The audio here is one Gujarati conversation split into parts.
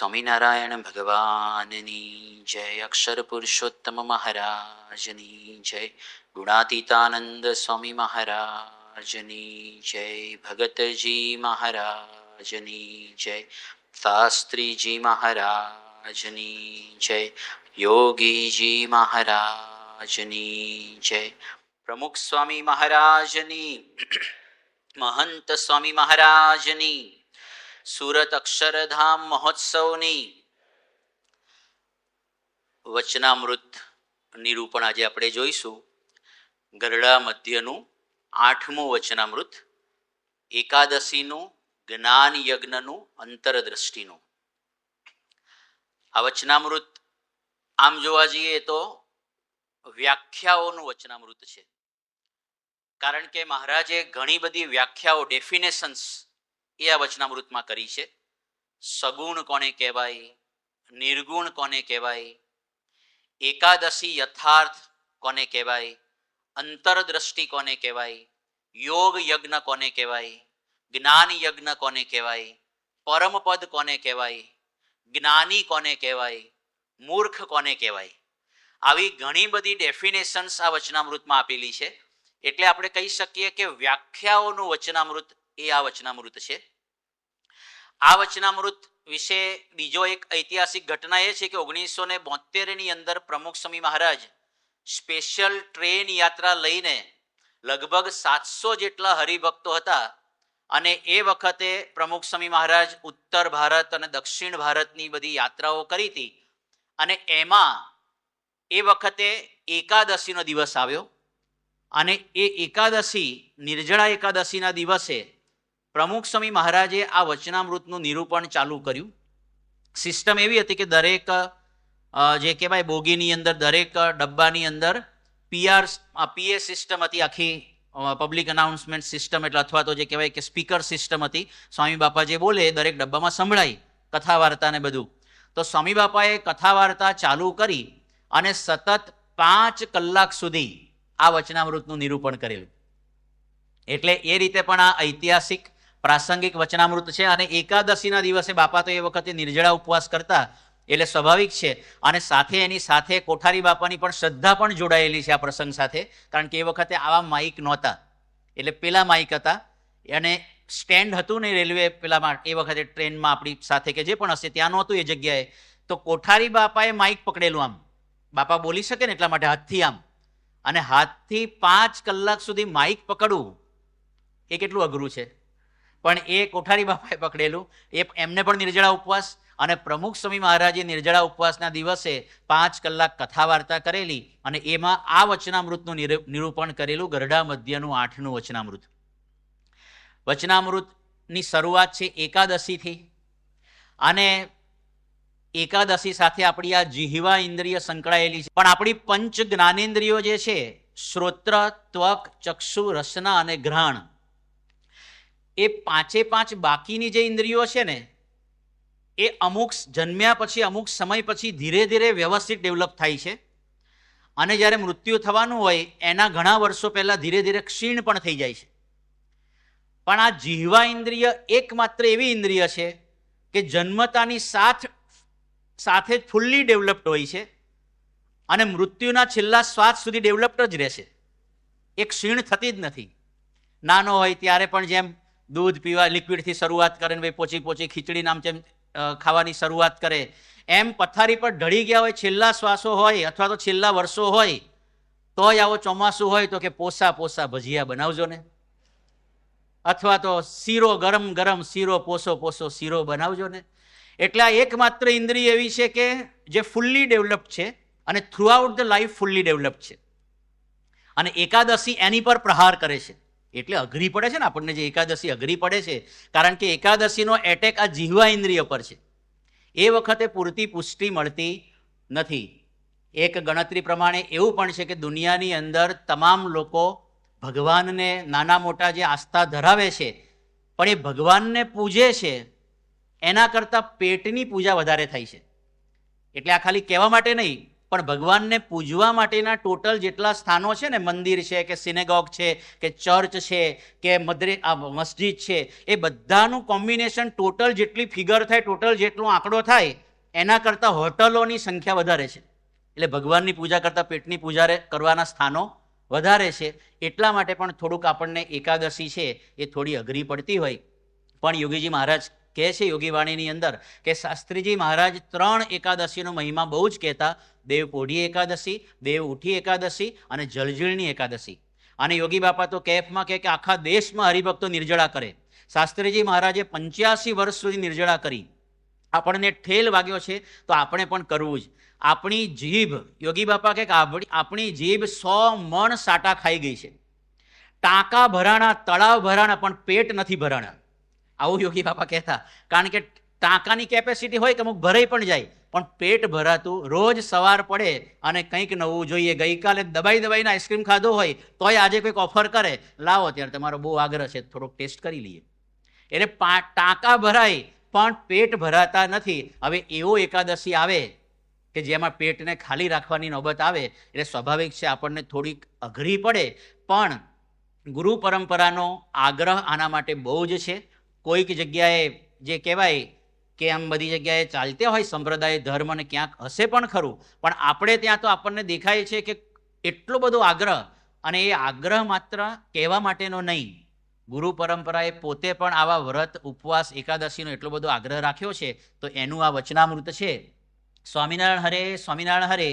સ્વામિનારાયણ ભગવાનની જય. અક્ષર પુરુષોત્તમ મહારાજની જય. ગુણાતીતાનંદ સ્વામી મહારાજની જય. ભગતજી મહારાજની જય. શાસ્ત્રીજી મહારાજની જય. યોગીજી મહારાજની જય. પ્રમુખ સ્વામી મહારાજની, મહંત સ્વામી મહારાજની, સુરત અક્ષરધામ મહોત્સવની વચનામૃત નિરૂપણ આજે આપણે જોઈશું. ગરડા મધ્યનું 8મું વચનામૃત, એકાદશીનું, જ્ઞાન યજ્ઞનું, અંતરદ્રષ્ટિનું. આ વચનામૃત આમ જોવા જઈએ તો વ્યાખ્યાઓનું વચનામૃત છે, કારણ કે મહારાજે ઘણી બધી વ્યાખ્યાઓ, ડેફિનેશન્સ એ આ વચનામૃતમાં કરી છે. સગુણ કોને કહેવાય, નિર્ગુણ કોને કહેવાય, એકાદશી યથાર્થ કોને કહેવાય, અંતરદ્રષ્ટિ કોને કહેવાય, યોગ યજ્ઞ કોને કહેવાય, જ્ઞાન યજ્ઞ કોને કહેવાય, પરમપદ કોને કહેવાય, જ્ઞાની કોને કહેવાય, મૂર્ખ કોને કહેવાય. આવી ઘણી બધી ડેફિનેશન્સ આ વચનામૃતમાં આપેલી છે. એટલે આપણે કહી શકીએ કે વ્યાખ્યાઓનું વચનામૃત એ આ વચનામૃત છે. આ વચનામૃત વિશે બીજો એક ઐતિહાસિક ઘટના એ છે કે 1972ની અંદર પ્રમુખ સ્વામી મહારાજ સ્પેશિયલ ટ્રેન યાત્રા લઈને લગભગ 700 જેટલા હરિભક્તો હતા, અને એ વખતે પ્રમુખ સ્વામી મહારાજ ઉત્તર ભારત અને દક્ષિણ ભારતની બધી યાત્રાઓ કરી હતી. અને એમાં એ વખતે એકાદશીનો દિવસ આવ્યો, અને એ એકાદશી, નિર્જળા એકાદશીના દિવસે પ્રમુખ સ્વામી મહારાજે આ વચનામૃતનું નિરૂપણ ચાલુ કર્યું. સિસ્ટમ એવી હતી કે દરેક જે કહેવાય બોગીની અંદર, દરેક ડબ્બાની અંદર પીએ સિસ્ટમ હતી, આખી પબ્લિક અનાઉન્સમેન્ટ સિસ્ટમ, એટલે અથવા તો જે કહેવાય કે સ્પીકર સિસ્ટમ હતી. સ્વામી બાપા જે બોલે એ દરેક ડબ્બામાં સંભળાય, કથા વાર્તા ને બધું. તો સ્વામી બાપાએ કથા વાર્તા ચાલુ કરી અને સતત 5 કલાક સુધી આ વચનામૃતનું નિરૂપણ કરેલું. એટલે એ રીતે પણ આ ઐતિહાસિક પ્રાસંગિક વચનામૃત છે. અને એકાદશીના દિવસે બાપા તો એ વખતે નિર્જળા ઉપવાસ કરતા, એટલે સ્વાભાવિક છે. અને સાથે એની સાથે કોઠારી બાપાની પણ શ્રદ્ધા પણ જોડાયેલી છે આ પ્રસંગ સાથે, કારણ કે એ વખતે આવા માઇક નહોતા, એટલે પેલા માઇક હતા. અને સ્ટેન્ડ હતું ને રેલવે પેલામાં એ વખતે ટ્રેનમાં આપણી સાથે કે જે પણ હશે ત્યાં નહોતું એ જગ્યાએ. તો કોઠારી બાપાએ માઇક પકડેલું, આમ બાપા બોલી શકે ને એટલા માટે હાથથી આમ, અને હાથથી 5 કલાક સુધી માઇક પકડવું એ કેટલું અઘરું છે. પણ એ કોઠારી બાપાએ પકડેલું. એમને પણ નિર્જળા ઉપવાસ, અને પ્રમુખ સ્વામી મહારાજે નિર્જળા ઉપવાસના દિવસે 5 કલાક કથા વાર્તા કરેલી, અને એમાં આ વચનામૃતનું નિરૂપણ કરેલું, ગરડા મધ્યનું 8મું વચનામૃત. વચનામૃતની શરૂઆત છે એકાદશીથી, અને એકાદશી સાથે આપણી આ જીહવા ઇન્દ્રિય સંકળાયેલી છે. પણ આપણી પંચ જ્ઞાનેન્દ્રિયો જે છે, શ્રોત્ર, ત્વક, ચક્ષુ, રસના અને ઘ્રાણ, એ 5 બાકીની જે ઇન્દ્રિયો છે ને, એ અમુક જન્મ્યા પછી, અમુક સમય પછી ધીરે ધીરે વ્યવસ્થિત ડેવલપ થાય છે. અને જ્યારે મૃત્યુ થવાનું હોય એના ઘણા વર્ષો પહેલા ધીરે ધીરે ક્ષીણ પણ થઈ જાય છે. પણ આ જીહવા ઇન્દ્રિય એકમાત્ર એવી ઇન્દ્રિય છે કે જન્મતાની સાથે જ ફૂલ્લી ડેવલપ્ડ હોય છે, અને મૃત્યુના છેલ્લા શ્વાસ સુધી ડેવલપ્ડ જ રહેશે. એ ક્ષીણ થતી જ નથી. નાનો હોય ત્યારે પણ જેમ દૂધ પીવા, લિક્વિડથી શરૂઆત કરે ને પોચી ખીચડી નામ જેમ ખાવાની શરૂઆત કરે, એમ પથારી પર ઢળી ગયા હોય, છેલ્લા શ્વાસો હોય અથવા તો છેલ્લા વર્ષો હોય, તોય આવો ચોમાસું હોય તો કે પોસા ભજીયા બનાવજો ને, અથવા તો શીરો, ગરમ ગરમ શીરો, પોસો શીરો બનાવજો ને. એટલે આ એકમાત્ર ઇન્દ્રિય એવી છે કે જે ફૂલ્લી ડેવલપ્ડ છે, અને throughout the life fully developed છે. અને એકાદશી એની પર પ્રહાર કરે છે. એટલે અઘરી પડે છે ને આપણને, જે એકાદશી અઘરી પડે છે, કારણ કે એકાદશીનો એટેક આ જીહવા ઇન્દ્રિય પર છે. એ વખતે પૂરતી પુષ્ટિ મળતી નથી. એક ગણતરી પ્રમાણે એવું પણ છે કે દુનિયાની અંદર તમામ લોકો ભગવાનને, નાના મોટા જે આસ્થા ધરાવે છે, પણ એ ભગવાનને પૂજે છે એના કરતાં પેટની પૂજા વધારે થાય છે. એટલે આ ખાલી કહેવા માટે નહીં, પણ ભગવાનને પૂજવા માટેના ટોટલ જેટલા સ્થાનો છે ને, મંદિર છે કે સિનેગોગ છે કે ચર્ચ છે કે મસ્જિદ છે, એ બધાનું કોમ્બિનેશન ટોટલ જેટલી ફિગર થાય, ટોટલ જેટલો આંકડો થાય, એના કરતાં હોટલોની સંખ્યા વધારે છે. એટલે ભગવાનની પૂજા કરતાં પેટની પૂજા કરવાના સ્થાનો વધારે છે. એટલા માટે પણ થોડુંક આપણને એકાદશી છે એ થોડી અઘરી પડતી હોય. પણ યોગીજી મહારાજ કહે છે યોગીવાણીની અંદર કે શાસ્ત્રીજી મહારાજ 3 એકાદશીનો મહિમા બહુ જ કહેતા: દેવ પોઢી એકાદશી, દેવ ઉઠી એકાદશી અને જળઝીલની એકાદશી. અને યોગી બાપા તો કેફમાં કહે કે આખા દેશમાં હરિભક્તો નિર્જળા કરે. શાસ્ત્રીજી મહારાજે 85 વર્ષ સુધી નિર્જળા કરી. આપણને ઠેલ વાગ્યો છે તો આપણે પણ કરવું જ. આપણી જીભ, યોગી બાપા કહે કે આપણી જીભ 100 મણ સાટા ખાઈ ગઈ છે. ટાંકા ભરાણા, તળાવ ભરાણા, પણ પેટ નથી ભરાણા. આવું યોગી બાપા કહેતા. કારણ કે ટાંકાની કેપેસિટી હોય કે અમુક ભરાઈ પણ જાય, પણ પેટ ભરાતું. રોજ સવાર પડે અને કંઈક નવું જોઈએ. ગઈકાલે દબાઈને આઈસ્ક્રીમ ખાધો હોય તોય આજે કંઈક ઓફર કરે, લાવો ત્યારે તમારો બહુ આગ્રહ છે, થોડોક ટેસ્ટ કરી લઈએ. એટલે ટાંકા ભરાય પણ પેટ ભરાતા નથી. હવે એવો એકાદશી આવે કે જેમાં પેટને ખાલી રાખવાની નોબત આવે, એટલે સ્વાભાવિક છે આપણને થોડીક અઘરી પડે. પણ ગુરુ પરંપરાનો આગ્રહ આના માટે બહુ જ છે. કોઈક જગ્યાએ જે કહેવાય કે આમ બધી જગ્યાએ ચાલતા હોય સંપ્રદાય ધર્મ, અને ક્યાંક હશે પણ ખરું, પણ આપણે ત્યાં તો આપણને દેખાય છે કે એટલો બધો આગ્રહ. અને એ આગ્રહ માત્ર કહેવા માટેનો નહીં, ગુરુ પરંપરાએ પોતે પણ આવા વ્રત, ઉપવાસ, એકાદશીનો એટલો બધો આગ્રહ રાખ્યો છે. તો એનું આ વચનામૃત છે. સ્વામિનારાયણ હરે, સ્વામિનારાયણ હરે.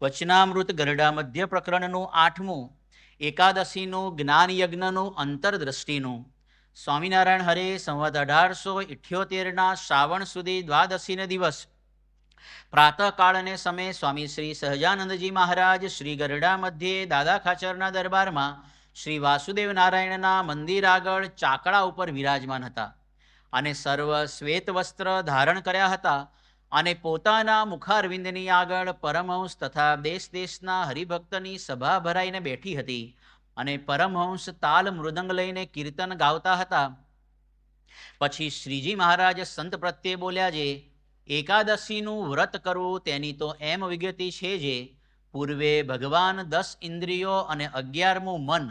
વચનામૃત ગરડા મધ્ય પ્રકરણનું 8મું, એકાદશીનું જ્ઞાન યજ્ઞનું અંતરદ્રષ્ટિનું. સ્વામિનારાયણ હરે. સંવત 1878ના શ્રાવણ સુધી દ્વાદશીને દિવસ પ્રાતઃકાળને સમયે સ્વામી શ્રી સહજાનંદજી મહારાજ શ્રી ગરડા મધ્યે દાદા ખાચરના દરબારમાં શ્રી વાસુદેવ નારાયણના મંદિર આગળ ચાકડા ઉપર વિરાજમાન હતા અને સર્વ શ્વેત વસ્ત્ર ધારણ કર્યા હતા. અને પોતાના મુખારવિંદની આગળ પરમહંસ તથા દેશ દેશના હરિભક્તની સભા ભરાઈને બેઠી હતી. અને પરમહંસ તાલ મૃદંગ લઈને કીર્તન ગાવતા હતા. પછી શ્રીજી મહારાજ સંત પ્રત્યે બોલ્યા છે: એકાદશીનું વ્રત કરવું તેની તો એમ વિગતિ છે જે પૂર્વે ભગવાન 10 ઇન્દ્રિયો અને 11મું મન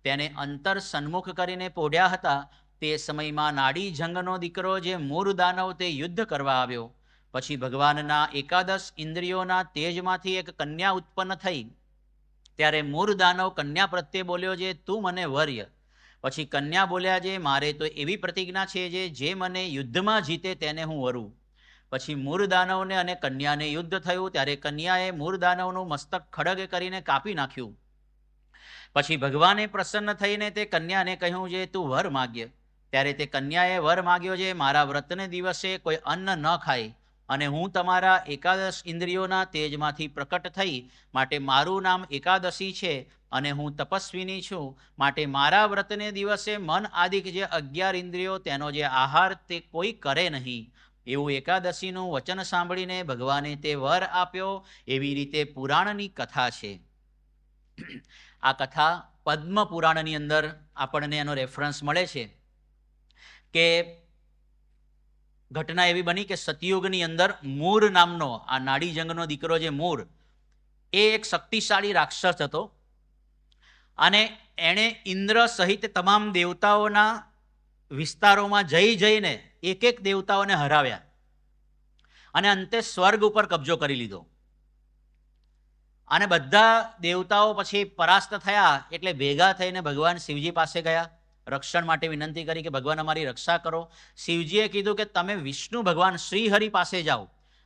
તેને અંતર સન્મુખ કરીને પોઢ્યા હતા. તે સમયમાં નાડી જંગનો દીકરો જે મૂર દાનવ તે યુદ્ધ કરવા આવ્યો. પછી ભગવાનના 11 ઇન્દ્રિયોના તેજમાંથી એક કન્યા ઉત્પન્ન થઈ. ત્યારે મૂર દાનવ કન્યા પ્રત્યે બોલ્યો છે: તું મને વર્ય. પછી કન્યા બોલ્યા છે: મારે તો એવી પ્રતિજ્ઞા છે જે મને યુદ્ધમાં જીતે તેને હું વરું. પછી મૂર દાનવને અને કન્યાને યુદ્ધ થયું. ત્યારે કન્યાએ મૂર દાનવનું મસ્તક ખડગ કરીને કાપી નાખ્યું. પછી ભગવાને પ્રસન્ન થઈને તે કન્યાને કહ્યું છે: તું વર માગ્ય. ત્યારે તે કન્યાએ વર માગ્યો છે: મારા વ્રતને દિવસે કોઈ અન્ન ન ખાય અને હું તમારા 11 ઇન્દ્રિયોના તેજમાંથી પ્રકટ થઈ, માટે મારું નામ એકાદશી છે. અને હું તપસ્વીની છું, માટે મારા વ્રતને દિવસે મન આદિક જે 11 ઇન્દ્રિયો તેનો જે આહાર તે કોઈ કરે નહીં. એવું એકાદશીનું વચન સાંભળીને ભગવાને તે વર આપ્યો. એવી રીતે પુરાણની કથા છે. આ કથા પદ્મ પુરાણની અંદર આપણને એનો રેફરન્સ મળે છે કે ઘટના એવી બની કે સતયુગની અંદર મૂર નામનો આ નાડી જંગનો દીકરો જે મૂર, એ એક શક્તિશાળી રાક્ષસ હતો. અને એણે ઇન્દ્ર સહિત તમામ દેવતાઓના વિસ્તારોમાં જઈને એક દેવતાઓને હરાવ્યા અને અંતે સ્વર્ગ ઉપર કબજો કરી લીધો. અને બધા દેવતાઓ પછી પરાસ્ત થયા એટલે ભેગા થઈને ભગવાન શિવજી પાસે ગયા. રક્ષણ માટે વિનંતી કરી કે ભગવાન અમારી રક્ષા કરો. શિવજીએ કીધું કે તમે વિષ્ણુ ભગવાન શ્રીહરિ પાસે જાઓ,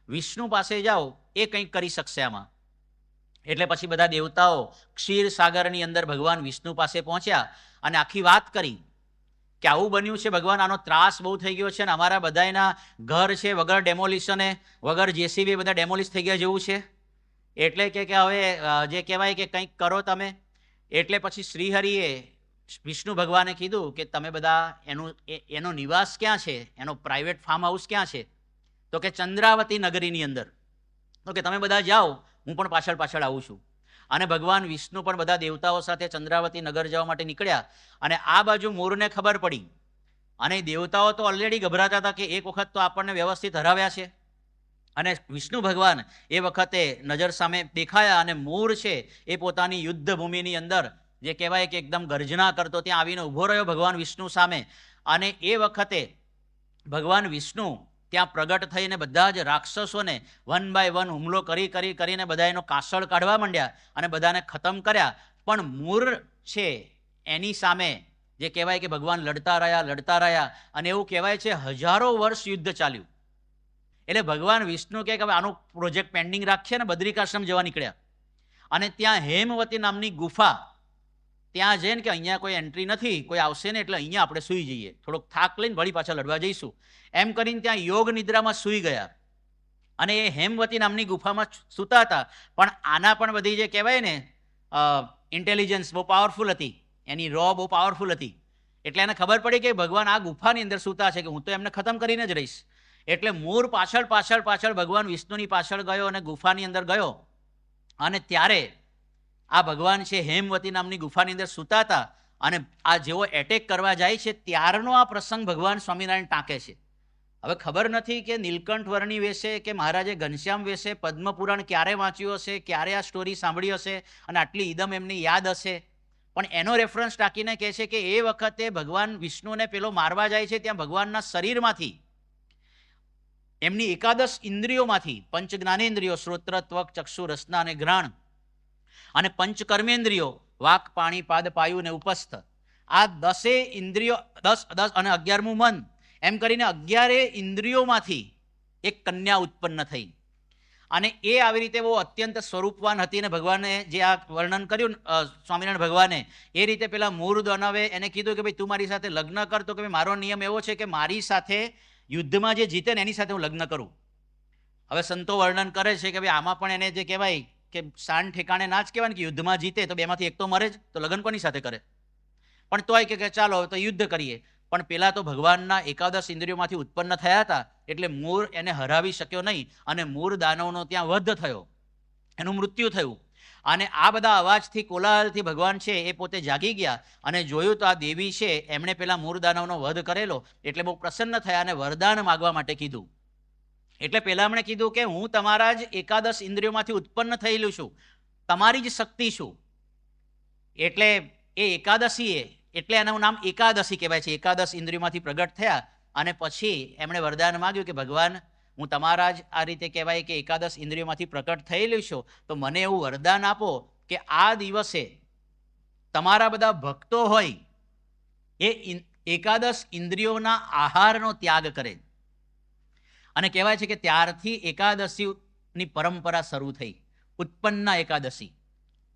વિષ્ણુ પાસે જાઓ, એ કંઈક કરી શકશે આમાં. એટલે પછી બધા દેવતાઓ ક્ષીર સાગરની અંદર ભગવાન વિષ્ણુ પાસે પહોંચ્યા અને આખી વાત કરી કે આવું બન્યું છે ભગવાન, આનો ત્રાસ બહુ થઈ ગયો છે અને અમારા બધાના ઘર છે વગર ડેમોલિશને, વગર જેસીબી બધા ડેમોલિશ થઈ ગયા જેવું છે. એટલે કે હવે જે કહેવાય કે કંઈક કરો તમે. એટલે પછી શ્રીહરિએ વિષ્ણુ ભગવાને કીધું કે તમે બધા એનો નિવાસ ક્યાં છે, એનો પ્રાઇવેટ ફાર્મ હાઉસ ક્યાં છે? તો કે ચંદ્રાવતી નગરીની અંદર. તો કે તમે બધા જાઓ, હું પણ પાછળ આવું છું. અને ભગવાન વિષ્ણુ પણ બધા દેવતાઓ સાથે ચંદ્રાવતી નગર જવા માટે નીકળ્યા. અને આ બાજુ મૂરને ખબર પડી અને દેવતાઓ તો ઓલરેડી ગભરાતા હતા કે એક વખત તો આપણને વ્યવસ્થિત હરાવ્યા છે. અને વિષ્ણુ ભગવાન એ વખતે નજર સામે દેખાયા અને મૂર છે એ પોતાની યુદ્ધ ભૂમિની અંદર જે કહેવાય કે એકદમ ગર્જના કરતો ત્યાં આવીને ઊભો રહ્યો ભગવાન વિષ્ણુ સામે. અને એ વખતે ભગવાન વિષ્ણુ ત્યાં પ્રગટ થઈને બધા જ રાક્ષસોને વન બાય વન હુમલો કરીને બધા એનો કાસળ કાઢવા માંડ્યા અને બધાને ખતમ કર્યા. પણ મૂર છે એની સામે જે કહેવાય કે ભગવાન લડતા રહ્યા અને એવું કહેવાય છે હજારો વર્ષ યુદ્ધ ચાલ્યું. એટલે ભગવાન વિષ્ણુ કહે કે હવે આનો પ્રોજેક્ટ પેન્ડિંગ રાખીએ ને બદ્રિકાશ્રમ જવા નીકળ્યા. અને ત્યાં હેમવતી નામની ગુફા ત્યાં જઈને કે અહીંયા કોઈ એન્ટ્રી નથી, કોઈ આવશે ને એટલે અહીંયા આપણે સૂઈ જઈએ, થોડોક થાક લઈને વળી પાછા લડવા જઈશું એમ કરીને ત્યાં યોગ નિદ્રામાં સૂઈ ગયા. અને એ હેમવતી નામની ગુફામાં સૂતા હતા. પણ આના પણ બધી જે કહેવાય ને ઇન્ટેલિજન્સ બહુ પાવરફુલ હતી, એની રો બહુ પાવરફુલ હતી. એટલે એને ખબર પડી કે ભગવાન આ ગુફાની અંદર સૂતા છે કે હું તો એમને ખતમ કરીને જ રહીશ. એટલે મૂર પાછળ ભગવાન વિષ્ણુની પાછળ ગયો અને ગુફાની અંદર ગયો. અને ત્યારે આ ભગવાન છે હેમવતી નામની ગુફાની અંદર સૂતા હતા. અને આ જેવો એટેક કરવા જાય છે ત્યારનો આ પ્રસંગ ભગવાન સ્વામિનારાયણ ટાંકે છે. હવે ખબર નથી કે નીલકંઠ વર્ણી વિશે કે મહારાજે ઘનશ્યામ વિશે પદ્મપુરાણ ક્યારે વાંચ્યું હશે, ક્યારે આ સ્ટોરી સાંભળી હશે અને આટલી ઇદમ એમને યાદ હશે. પણ એનો રેફરન્સ ટાંકીને કહે છે કે એ વખતે ભગવાન વિષ્ણુને પેલો મારવા જાય છે ત્યાં ભગવાનના શરીરમાંથી એમની એકાદશ ઇન્દ્રિયોમાંથી પંચ જ્ઞાનેન્દ્રિયો શ્રોત્ર ત્વક ચક્ષુ રસના અને ઘ્રાણ અને પંચ કર્મેન્દ્રિયો વાક પાણી પાદ પાયુ અને ઉપસ્થ આ 10 ઇન્દ્રિયો 10 અને 11મું મન એમ કરીને 11 ઇન્દ્રિયોમાંથી એક કન્યા ઉત્પન્ન થઈ. અને એ આવી રીતે બહુ અત્યંત સ્વરૂપવાન હતી ને ભગવાને જે આ વર્ણન કર્યું સ્વામિનારાયણ ભગવાને એ રીતે પેલા મૂર દાનવે એને કીધું કે ભાઈ તું મારી સાથે લગ્ન કર. તો કે મારો નિયમ એવો છે કે મારી સાથે યુદ્ધમાં જે જીતે ને એની સાથે હું લગ્ન કરું. હવે સંતો વર્ણન કરે છે કે ભાઈ આમાં પણ એને જે કહેવાય કે શાન ઠેકાણે ના જ કહેવાય કે યુદ્ધમાં જીતે તો બેમાંથી એક તો મરે જ, તો લગ્ન કોની સાથે કરે. પણ તોય કે ચાલો તો યુદ્ધ કરીએ. પણ પેલા તો ભગવાનના એકાદશ ઇન્દ્રિયોમાંથી ઉત્પન્ન થયા હતા એટલે મૂર એને હરાવી શક્યો નહીં અને મૂર દાનવનો ત્યાં વધ થયો, એનું મૃત્યુ થયું. અને આ બધા અવાજથી કોલાહલથી ભગવાન છે એ પોતે જાગી ગયા અને જોયું તો આ દેવી છે એમણે પેલા મૂર દાનવનો વધ કરેલો. એટલે બહુ પ્રસન્ન થયા અને વરદાન માગવા માટે કીધું. એટલે પહેલા એમણે કીધું કે હું તમારા જ એકાદશ ઇન્દ્રિયોમાંથી ઉત્પન્ન થયેલું છું, તમારી જ શક્તિ છું. એટલે એ એકાદશી એટલે એનું નામ એકાદશી કહેવાય છે. એકાદશ ઇન્દ્રિયોમાંથી પ્રગટ થયા અને પછી એમણે વરદાન માગ્યું કે ભગવાન હું તમારા જ આ રીતે કહેવાય કે એકાદશ ઇન્દ્રિયોમાંથી પ્રકટ થયેલું છું, તો મને એવું વરદાન આપો કે આ દિવસે તમારા બધા ભક્તો હોય એ એકાદશ ઇન્દ્રિયોના આહારનો ત્યાગ કરે. અને કહેવાય છે કે ત્યારથી એકાદશીની પરંપરા શરૂ થઈ. ઉત્પન્ન એકાદશી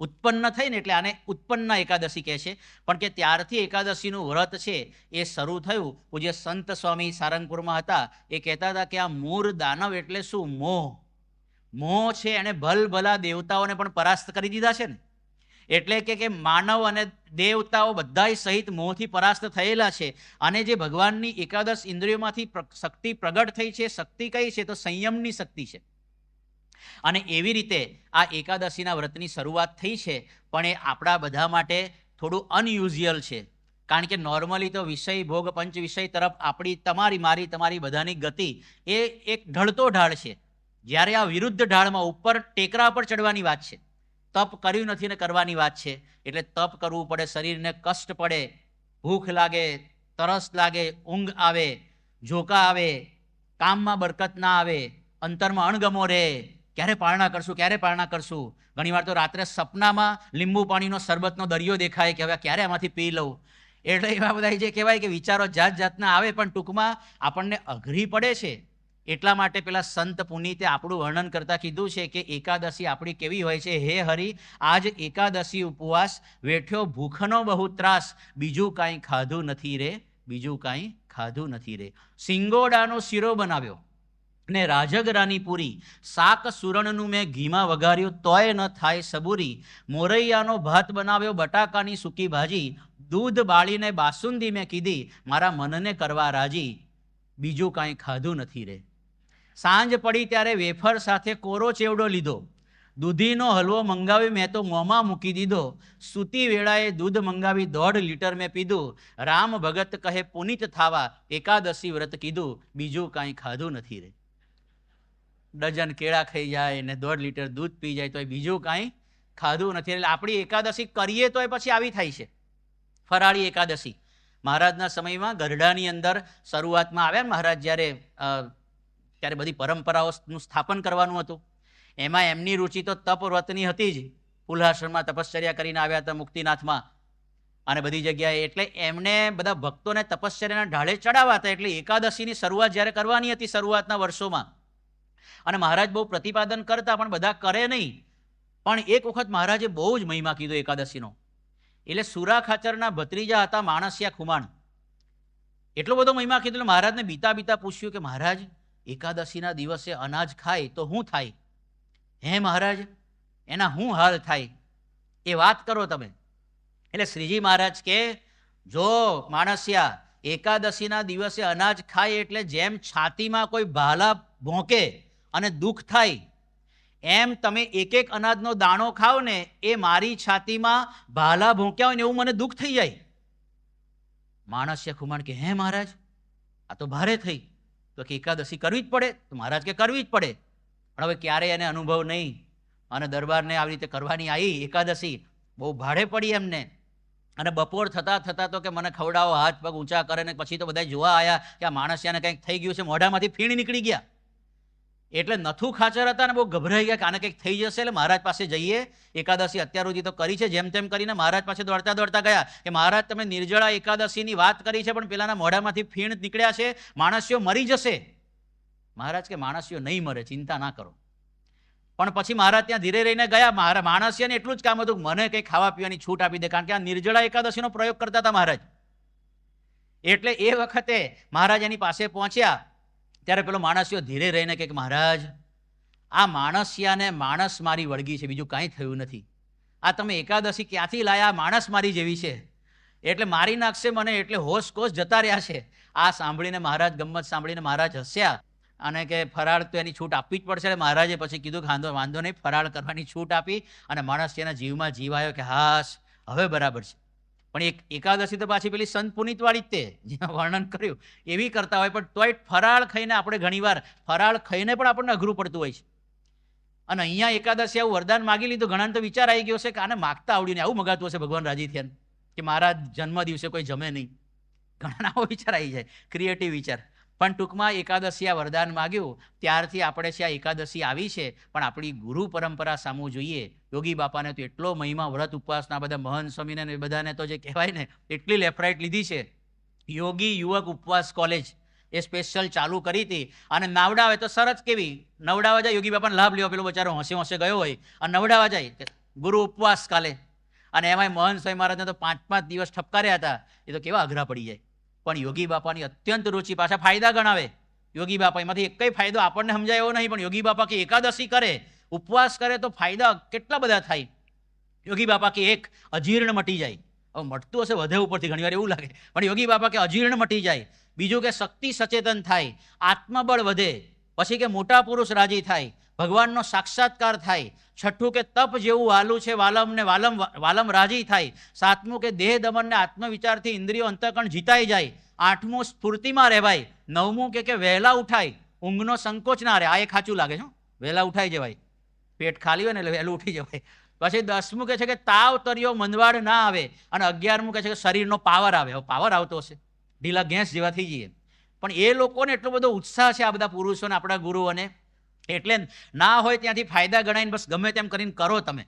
ઉત્પન્ન થઈ ને એટલે આને ઉત્પન્ન એકાદશી કહે છે. પણ કે ત્યારથી એકાદશીનું વ્રત છે એ શરૂ થયું. પૂજ્ય સંત સ્વામી સારંગપુરમાં હતા એ કહેતા હતા કે આ મૂર દાનવ એટલે શું? મોહ. મોહ છે એને ભલભલા દેવતાઓને પણ પરાસ્ત કરી દીધા છે ને. એટલે કે માનવ અને દેવતાઓ બધા સહિત મોહથી પરાસ્ત થયેલા છે. અને જે ભગવાનની એકાદશ ઇન્દ્રિયોમાંથી શક્તિ પ્રગટ થઈ છે, શક્તિ કઈ છે તો સંયમની શક્તિ છે. અને એવી રીતે આ એકાદશીના વ્રતની શરૂઆત થઈ છે. પણ એ આપણા બધા માટે થોડું અનયુઝ્યુઅલ છે. કારણ કે નોર્મલી તો વિષય ભોગ પંચ વિષય તરફ આપણી તમારી બધાની ગતિ એ એક ઢળતો ઢાળ છે. જ્યારે આ વિરુદ્ધ ઢાળમાં ઉપર ટેકરા પર ચડવાની વાત છે. તપ કર્યું નથી ને કરવાની વાત છે. એટલે તપ કરવું પડે, શરીરને કષ્ટ પડે, ભૂખ લાગે, તરસ લાગે, ઊંઘ આવે, ઝોકા આવે, કામમાં બરકત ના આવે, અંતરમાં અણગમો રહે, ક્યારે પારણા કરશું. ઘણીવાર તો રાત્રે સપનામાં લીંબુ પાણીનો શરબતનો દરિયો દેખાય કે હવે ક્યારે આમાંથી પી લઉં. એટલે એવા બધા જે કહેવાય કે વિચારો જાતના આવે. પણ ટૂંકમાં આપણને અઘરી પડે છે. એટલા માટે પેલા સંત પુનીતે આપણું વર્ણન કરતા કીધું છે કે એકાદશી આપણી કેવી હોય છે. હે હરિ, આજ એકાદશી ઉપવાસ, વેઠ્યો ભૂખનો બહુ ત્રાસ, બીજું કાંઈ ખાધું નથી રે. સિંગોડાનો શીરો બનાવ્યો ને રાજગરાની પૂરી, શાક સુરણનું મેં ઘીમાં વઘાર્યું તોય ન થાય સબૂરી. મોરૈયાનો ભાત બનાવ્યો, બટાકાની સૂકી ભાજી, દૂધ બાળીને બાસુંદી મેં કીધી, મારા મનને કરવા રાજી, બીજું કાંઈ ખાધું નથી રે. સાંજ પડી ત્યારે વેફર સાથે કોરો ચેવડો લીધો, દૂધીનો હલવો મંગાવી મેં તો મોંમાં મૂકી દીધો, સૂતી વેળાએ દૂધ મંગાવી 1.5 લીટર મેં પીધું, રામ ભગત કહે પુનિત થાવા, એકાદશી વ્રત કીધું, બીજું કાંઈ ખાધું નથી રે. ડઝન કેળા ખાઈ જાય ને 1.5 લીટર દૂધ પી જાય તો બીજું કાંઈ ખાધું નથી. એટલે આપણી એકાદશી કરીએ તો પછી આવી થાય છે ફરાળી એકાદશી. મહારાજના સમયમાં ગરડાની અંદર શરૂઆતમાં આવ્યા મહારાજ ત્યારે બધી પરંપરાઓનું સ્થાપન કરવાનું હતું. એમાં એમની રુચિ તો તપ વ્રતની હતી જ. પુલાશ્રમમાં તપશ્ચર્યા કરીને આવ્યા હતા મુક્તિનાથમાં અને બધી જગ્યાએ. એટલે એમને બધા ભક્તોને તપશ્ચર્યાના ઢાળે ચડાવ્યા હતા. એટલે એકાદશીની શરૂઆત જ્યારે કરવાની હતી શરૂઆતના વર્ષોમાં, અને મહારાજ બહુ પ્રતિપાદન કરતા પણ બધા કરે નહીં. પણ એક વખત મહારાજે બહુ જ મહિમા કીધો એકાદશીનો. એટલે સુરા ખાચરના ભત્રીજા હતા માણસિયા ખુમાણ. એટલો બધો મહિમા કીધો એટલે મહારાજને બીતા બીતા પૂછ્યું કે મહારાજ એકાદશીના દિવસે અનાજ ખાય તો શું થાય? હે મહારાજ, એના શું હાલ થાય એ વાત કરો તમે. એટલે શ્રીજી મહારાજ કે જો માણસિયા, એકાદશીના દિવસે અનાજ ખાય એટલે જેમ છાતીમાં કોઈ ભાલા ભોંકે અને દુઃખ થાય, એમ તમે એક એક અનાજનો દાણો ખાઓ ને એ મારી છાતીમાં ભાલા ભોંક્યા હોય ને એવું મને દુઃખ થઈ જાય. માણસિયા ખુમાણ કે હે મહારાજ, આ તો ભારે થઈ. તો કે એકાદશી કરવી જ પડે. તો મહારાજ કે કરવી જ પડે. પણ હવે ક્યારેય એને અનુભવ નહીં અને દરબારને આવી રીતે કરવાની આવી એકાદશી બહુ ભાડે પડી એમને. અને બપોર થતાં થતાં તો કે મને ખવડાવો, હાથ પગ ઊંચા કરે ને પછી તો બધા જોવા આવ્યા કે આ માણસિયાને કંઈક થઈ ગયું છે, મોઢામાંથી ફીણ નીકળી ગયા. એટલે નથુ ખાચર હતા ને બહુ ગભરાઈ ગયા કે આને કંઈક થઈ જશે. એટલે મહારાજ પાસે જઈએ, એકાદશી અત્યાર સુધી તો કરી છે, જેમ તેમ કરીને મહારાજ પાસે દોડતા દોડતા ગયા કે મહારાજ તમે નિર્જળા એકાદશીની વાત કરી છે પણ પેલાના મોઢામાંથી ફીણ નીકળ્યા છે, માણસિયો મરી જશે. મહારાજ કે માણસિયો નહીં મરે, ચિંતા ના કરો. પણ પછી મહારાજ ત્યાં ધીરે રહીને ગયા. માણસિયાને એટલું જ કામ હતું મને કંઈ ખાવા પીવાની છૂટ આપી દે, કારણ કે આ નિર્જળા એકાદશીનો પ્રયોગ કરતા હતા મહારાજ. એટલે એ વખતે મહારાજ એની પાસે પહોંચ્યા ત્યારે પેલો માણસિયો ધીરે રહીને કે મહારાજ, આ માણસિયાને માણસ મારી વળગી છે, બીજું કાંઈ થયું નથી. આ તમે એકાદશી ક્યાંથી લાયા? માણસ મારી જેવી છે, એટલે મારી નાખશે મને, એટલે હોશ કોશ જતા રહ્યા છે. આ સાંભળીને મહારાજ, ગમત સાંભળીને મહારાજ હસ્યા અને કે ફરાળ તો એની છૂટ આપવી જ પડશે. મહારાજે પછી કીધું કે વાંધો નહીં, ફરાળ કરવાની છૂટ આપી અને માણસિયાના જીવમાં જીવ આવ્યો કે હાશ હવે બરાબર છે. પણ એક એકાદશી તો પાછી પેલી સંત પુનિતવાળી જ તે જ્યાં વર્ણન કર્યું એવી કરતા હોય, પણ તોય ફરાળ ખાઈને આપણે ઘણીવાર ફરાળ ખાઈને પણ આપણને અઘરું પડતું હોય છે. અને અહીંયા એકાદશી આવું વરદાન માગી લીધું. ઘણાને તો વિચાર આવી ગયો છે કે આને માગતા આવડ્યું ને આવું મગાતું હશે ભગવાન રાજી થયા કે મારા જન્મ દિવસે કોઈ જમે નહીં. ઘણા આવો વિચાર આવી જાય, ક્રિએટિવ વિચાર. પણ ટૂંકમાં એકાદશી આ વરદાન માગ્યું ત્યારથી આપણે છે આ એકાદશી આવી છે. પણ આપણી ગુરુ પરંપરા સામું જોઈએ. યોગી બાપાને તો એટલો મહિમા, વ્રત ઉપવાસના બધા મહંત સ્વામીને બધાને તો જે કહેવાય ને એટલી લેફ્ટ લીધી છે. યોગી યુવક ઉપવાસ કોલેજ એ સ્પેશિયલ ચાલુ કરી હતી. અને નવડાવે તો સરસ કેવી નવડાવા જાય, યોગી બાપાને લાભ લેવો, પેલો બચારો હોંશે હોંશે ગયો હોય અને નવડાવા જાય ગુરુ ઉપવાસ કાલે. અને એમાંય મહંત સ્વામી મહારાજને તો 5-5 દિવસ ઠપકાર્યા હતા. એ તો કેવા અઘરા પડી જાય. પણ યોગી બાપાની અત્યંત રુચિ, પાછા ફાયદા ગણાવે યોગી બાપા. એમાંથી એક કઈ ફાયદો આપણને સમજાય એવો નહીં, પણ યોગી બાપા કે એકાદશી કરે, ઉપવાસ કરે તો ફાયદા કેટલા બધા થાય. યોગી બાપા કે એક અજીર્ણ મટી જાય. હવે મટતું હશે વધે ઉપરથી, ઘણીવાર એવું લાગે, પણ યોગી બાપા કે અજીર્ણ મટી જાય. બીજું કે શક્તિ સચેતન થાય, આત્મબળ વધે. પછી કે મોટા પુરુષ રાજી થાય, ભગવાનનો સાક્ષાત્કાર થાય. છઠ્ઠું કે તપ જેવું વાલું છે વાલમ ને વાલમ રાજી થાય. સાતમું કે દેહ દમન ને આત્મવિચારથી ઇન્દ્રિયો અંતઃકરણ જીતાઈ જાય. આઠમું સ્ફૂર્તિમાં રહેવાય. નવમું કે વહેલા ઉઠાય, ઊંઘનો સંકોચ ના રહે. આ એક સાચું લાગે છે, વહેલા ઉઠાઈ જવાય, પેટ ખાલી હોય ને એટલે વહેલું ઉઠી જવાય. પછી 10મું કે છે કે તાવ તર્યો મંદવાડ ના આવે. અને 11મું કે છે કે શરીરનો પાવર આવે. હવે પાવર આવતો હશે, ઢીલા ગેસ જેવા થઈ જઈએ. પણ એ લોકોને એટલો બધો ઉત્સાહ છે આ બધા પુરુષોને, આપણા ગુરુઓને, એટલે ના હોય ત્યાંથી ફાયદા ગણાઈને બસ ગમે તેમ કરીને કરો તમે.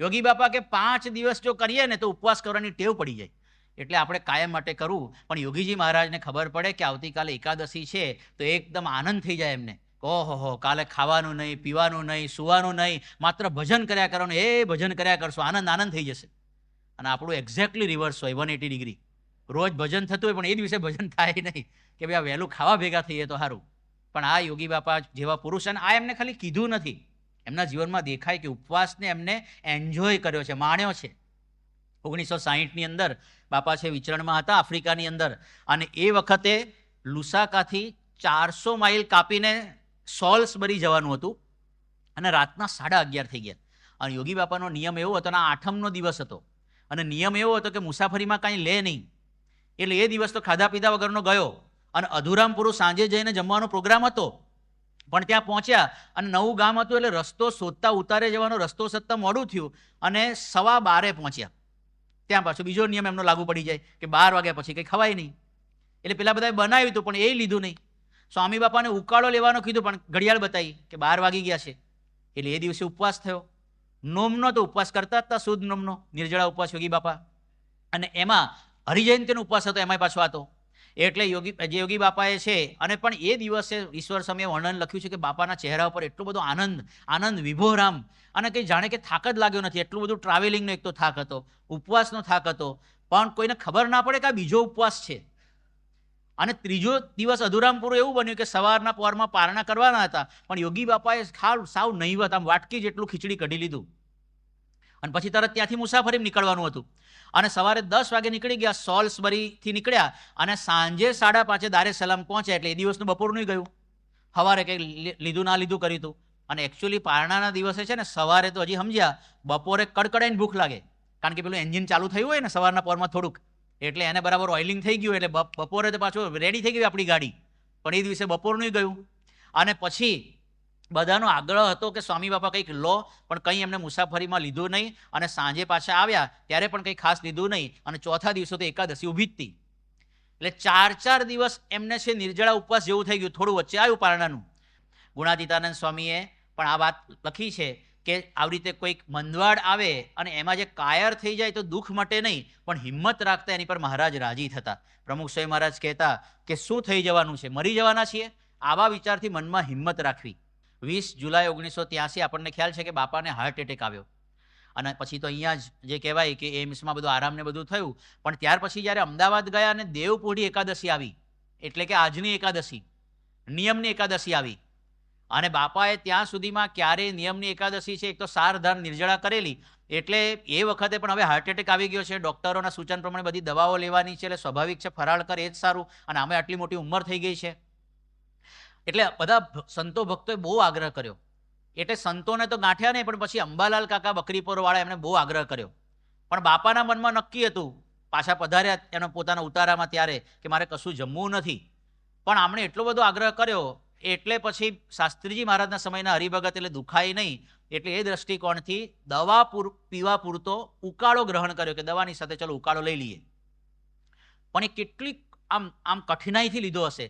યોગી બાપા કે 5 દિવસ જો કરીએ ને તો ઉપવાસ કરવાની ટેવ પડી જાય. એટલે આપણે કાયમ માટે કરવું. પણ યોગીજી મહારાજને ખબર પડે કે આવતીકાલે એકાદશી છે તો એકદમ આનંદ થઈ જાય એમને. ઓહો, કાલે ખાવાનું નહીં, પીવાનું નહીં, સુવાનું નહીં, માત્ર ભજન કર્યા કરવાનું. એ ભજન કર્યા કરશો, આનંદ આનંદ થઈ જશે. અને આપણું એક્ઝેક્ટલી રિવર્સ હોય, 180 ડિગ્રી. રોજ ભજન થતું હોય પણ એ દિવસે ભજન થાય નહીં કે ભાઈ આ વહેલું ખાવા ભેગા થઈએ તો સારું. પણ આ યોગી બાપા જેવા પુરુષ, અને આ એમને ખાલી કીધું નથી, એમના જીવનમાં દેખાય કે ઉપવાસને એમને એન્જોય કર્યો છે, માણ્યો છે. 1960ની અંદર બાપા છે વિચરણમાં હતા આફ્રિકાની અંદર. અને એ વખતે લુસાકાથી 400 માઇલ કાપીને સોલ્સબરી જવાનું હતું અને રાતના 11:30 થઈ ગયા. અને યોગી બાપાનો નિયમ એવો હતો, આ 8મનો દિવસ હતો, અને નિયમ એવો હતો કે મુસાફરીમાં કાંઈ લે નહીં. એટલે એ દિવસ તો ખાધા પીધા વગરનો ગયો. અને અધુરામ પુરુષ સાંજે જઈને જમવાનો પ્રોગ્રામ હતો. પણ ત્યાં પહોંચ્યા અને નવું ગામ હતું એટલે રસ્તો શોધતા ઉતારે જવાનો રસ્તો શોધતા મોડું થયું અને 12:15 પહોંચ્યા. ત્યાં પાછો બીજો નિયમ એમનો લાગુ પડી જાય કે 12 વાગ્યા પછી કંઈ ખવાય નહીં. એટલે પેલા બધાએ બનાવ્યું હતું પણ એ લીધું નહીં. સ્વામી બાપાને ઉકાળો લેવાનું કીધું પણ ઘડિયાળ બતાવી કે 12 વાગી ગયા છે. એટલે એ દિવસે ઉપવાસ થયો. નોમનો તો ઉપવાસ કરતા હતા, શુદ્ધ નોમનો નિર્જળા ઉપવાસ યોગી બાપા. અને એમાં હરિજયંતીનો ઉપવાસ હતો, એમાંય પાછો હતો. એટલે યોગી બાપાએ છે અને પણ એ દિવસે ઈશ્વર સ્વામીએ વર્ણન લખ્યું છે કે બાપાના ચહેરા ઉપર એટલો બધો આનંદ વિભોરામ, અને કંઈ જાણે કે થાક જ લાગ્યો નથી. એટલું બધું ટ્રાવેલિંગનો એક તો થાક હતો, ઉપવાસનો થાક હતો, પણ કોઈને ખબર ના પડે કે આ બીજો ઉપવાસ છે. અને ત્રીજો દિવસ અધુરામ પૂરું એવું બન્યું કે સવારના પોરમાં પારણા કરવાના હતા, પણ યોગી બાપાએ સાવ નહીવત આમ વાટકી જેટલું ખીચડી કઢી લીધું અને પછી તરત ત્યાંથી મુસાફરી નીકળવાનું હતું. અને સવારે 10 વાગે નીકળી ગયા, સોલ્સબરીથી નીકળ્યા અને સાંજે 5:30 દારે સલામ પહોંચ્યા. એટલે એ દિવસનું બપોરનું ગયું, સવારે કંઈ લીધું ના લીધું કર્યું હતું. અને એકચ્યુઅલી પારણાના દિવસે છે ને સવારે તો હજી સમજ્યા, બપોરે કડકડાઈને ભૂખ લાગે, કારણ કે પેલું એન્જિન ચાલુ થયું હોય ને સવારના પોરમાં થોડુંક, એટલે એને બરાબર ઓઇલિંગ થઈ ગયું, એટલે બપોરે તો પાછું રેડી થઈ ગઈ આપણી ગાડી. પણ એ દિવસે બપોરનું ગયું. અને પછી બધાનો આગ્રહ હતો કે સ્વામી બાપા કંઈક લો, પણ કંઈ એમને મુસાફરીમાં લીધું નહીં. અને સાંજે પાછા આવ્યા ત્યારે પણ કંઈ ખાસ લીધું નહીં. અને ચોથા દિવસો તો એકાદશી ઊભી જ હતી. એટલે 4 દિવસ એમને છે નિર્જળા ઉપવાસ જેવું થઈ ગયું. થોડું વચ્ચે આવ્યું પારણાનું. ગુણાતીતાનંદ સ્વામીએ પણ આ વાત લખી છે કે આવી રીતે કોઈક મંદવાડ આવે અને એમાં જે કાયર થઈ જાય તો દુઃખ મટે નહીં, પણ હિંમત રાખતા એની પર મહારાજ રાજી થતા. પ્રમુખ સ્વામી મહારાજ કહેતા કે શું થઈ જવાનું છે, મરી જવાના છીએ. આવા વિચારથી મનમાં હિંમત રાખવી. 20 જુલાઈ 1983 આપણને ખ્યાલ છે કે બાપાને હાર્ટ એટેક આવ્યો. અને પછી તો અહીંયા જ જે કહેવાય કે એમ્સમાં બધું આરામ ને બધું થયું. પણ ત્યાર પછી જ્યારે અમદાવાદ ગયા અને દેવપોઢી એકાદશી આવી, એટલે કે આજની એકાદશી, નિયમની એકાદશી આવી. અને બાપાએ ત્યાં સુધીમાં ક્યારેય નિયમની એકાદશી છે એક તો સારધાર નિર્જળા કરેલી, એટલે એ વખતે પણ હવે હાર્ટ એટેક આવી ગયો છે. ડૉક્ટરોના સૂચન પ્રમાણે બધી દવાઓ લેવાની છે, એટલે સ્વાભાવિક છે ફરાળ કરે એ જ સારું. અને આમે આટલી મોટી ઉંમર થઈ ગઈ છે. એટલે બધા સંતો ભક્તોએ બહુ આગ્રહ કર્યો. એટલે સંતોને તો ગાંઠ્યા નહીં, પણ પછી અંબાલાલ કાકા બકરીપોરવાળા એમણે બહુ આગ્રહ કર્યો. પણ બાપાના મનમાં નક્કી હતું, પાછા પધાર્યા એનો પોતાના ઉતારામાં ત્યારે, કે મારે કશું જમવું નથી. પણ આમણે એટલો બધો આગ્રહ કર્યો એટલે પછી શાસ્ત્રીજી મહારાજના સમયના હરિભગત એટલે દુખાય નહીં, એટલે એ દ્રષ્ટિકોણથી દવા પીવા પૂરતો ઉકાળો ગ્રહણ કર્યો કે દવાની સાથે ચલો ઉકાળો લઈ લઈએ. પણ એ કેટલી આમ કઠિનાઈથી લીધો હશે.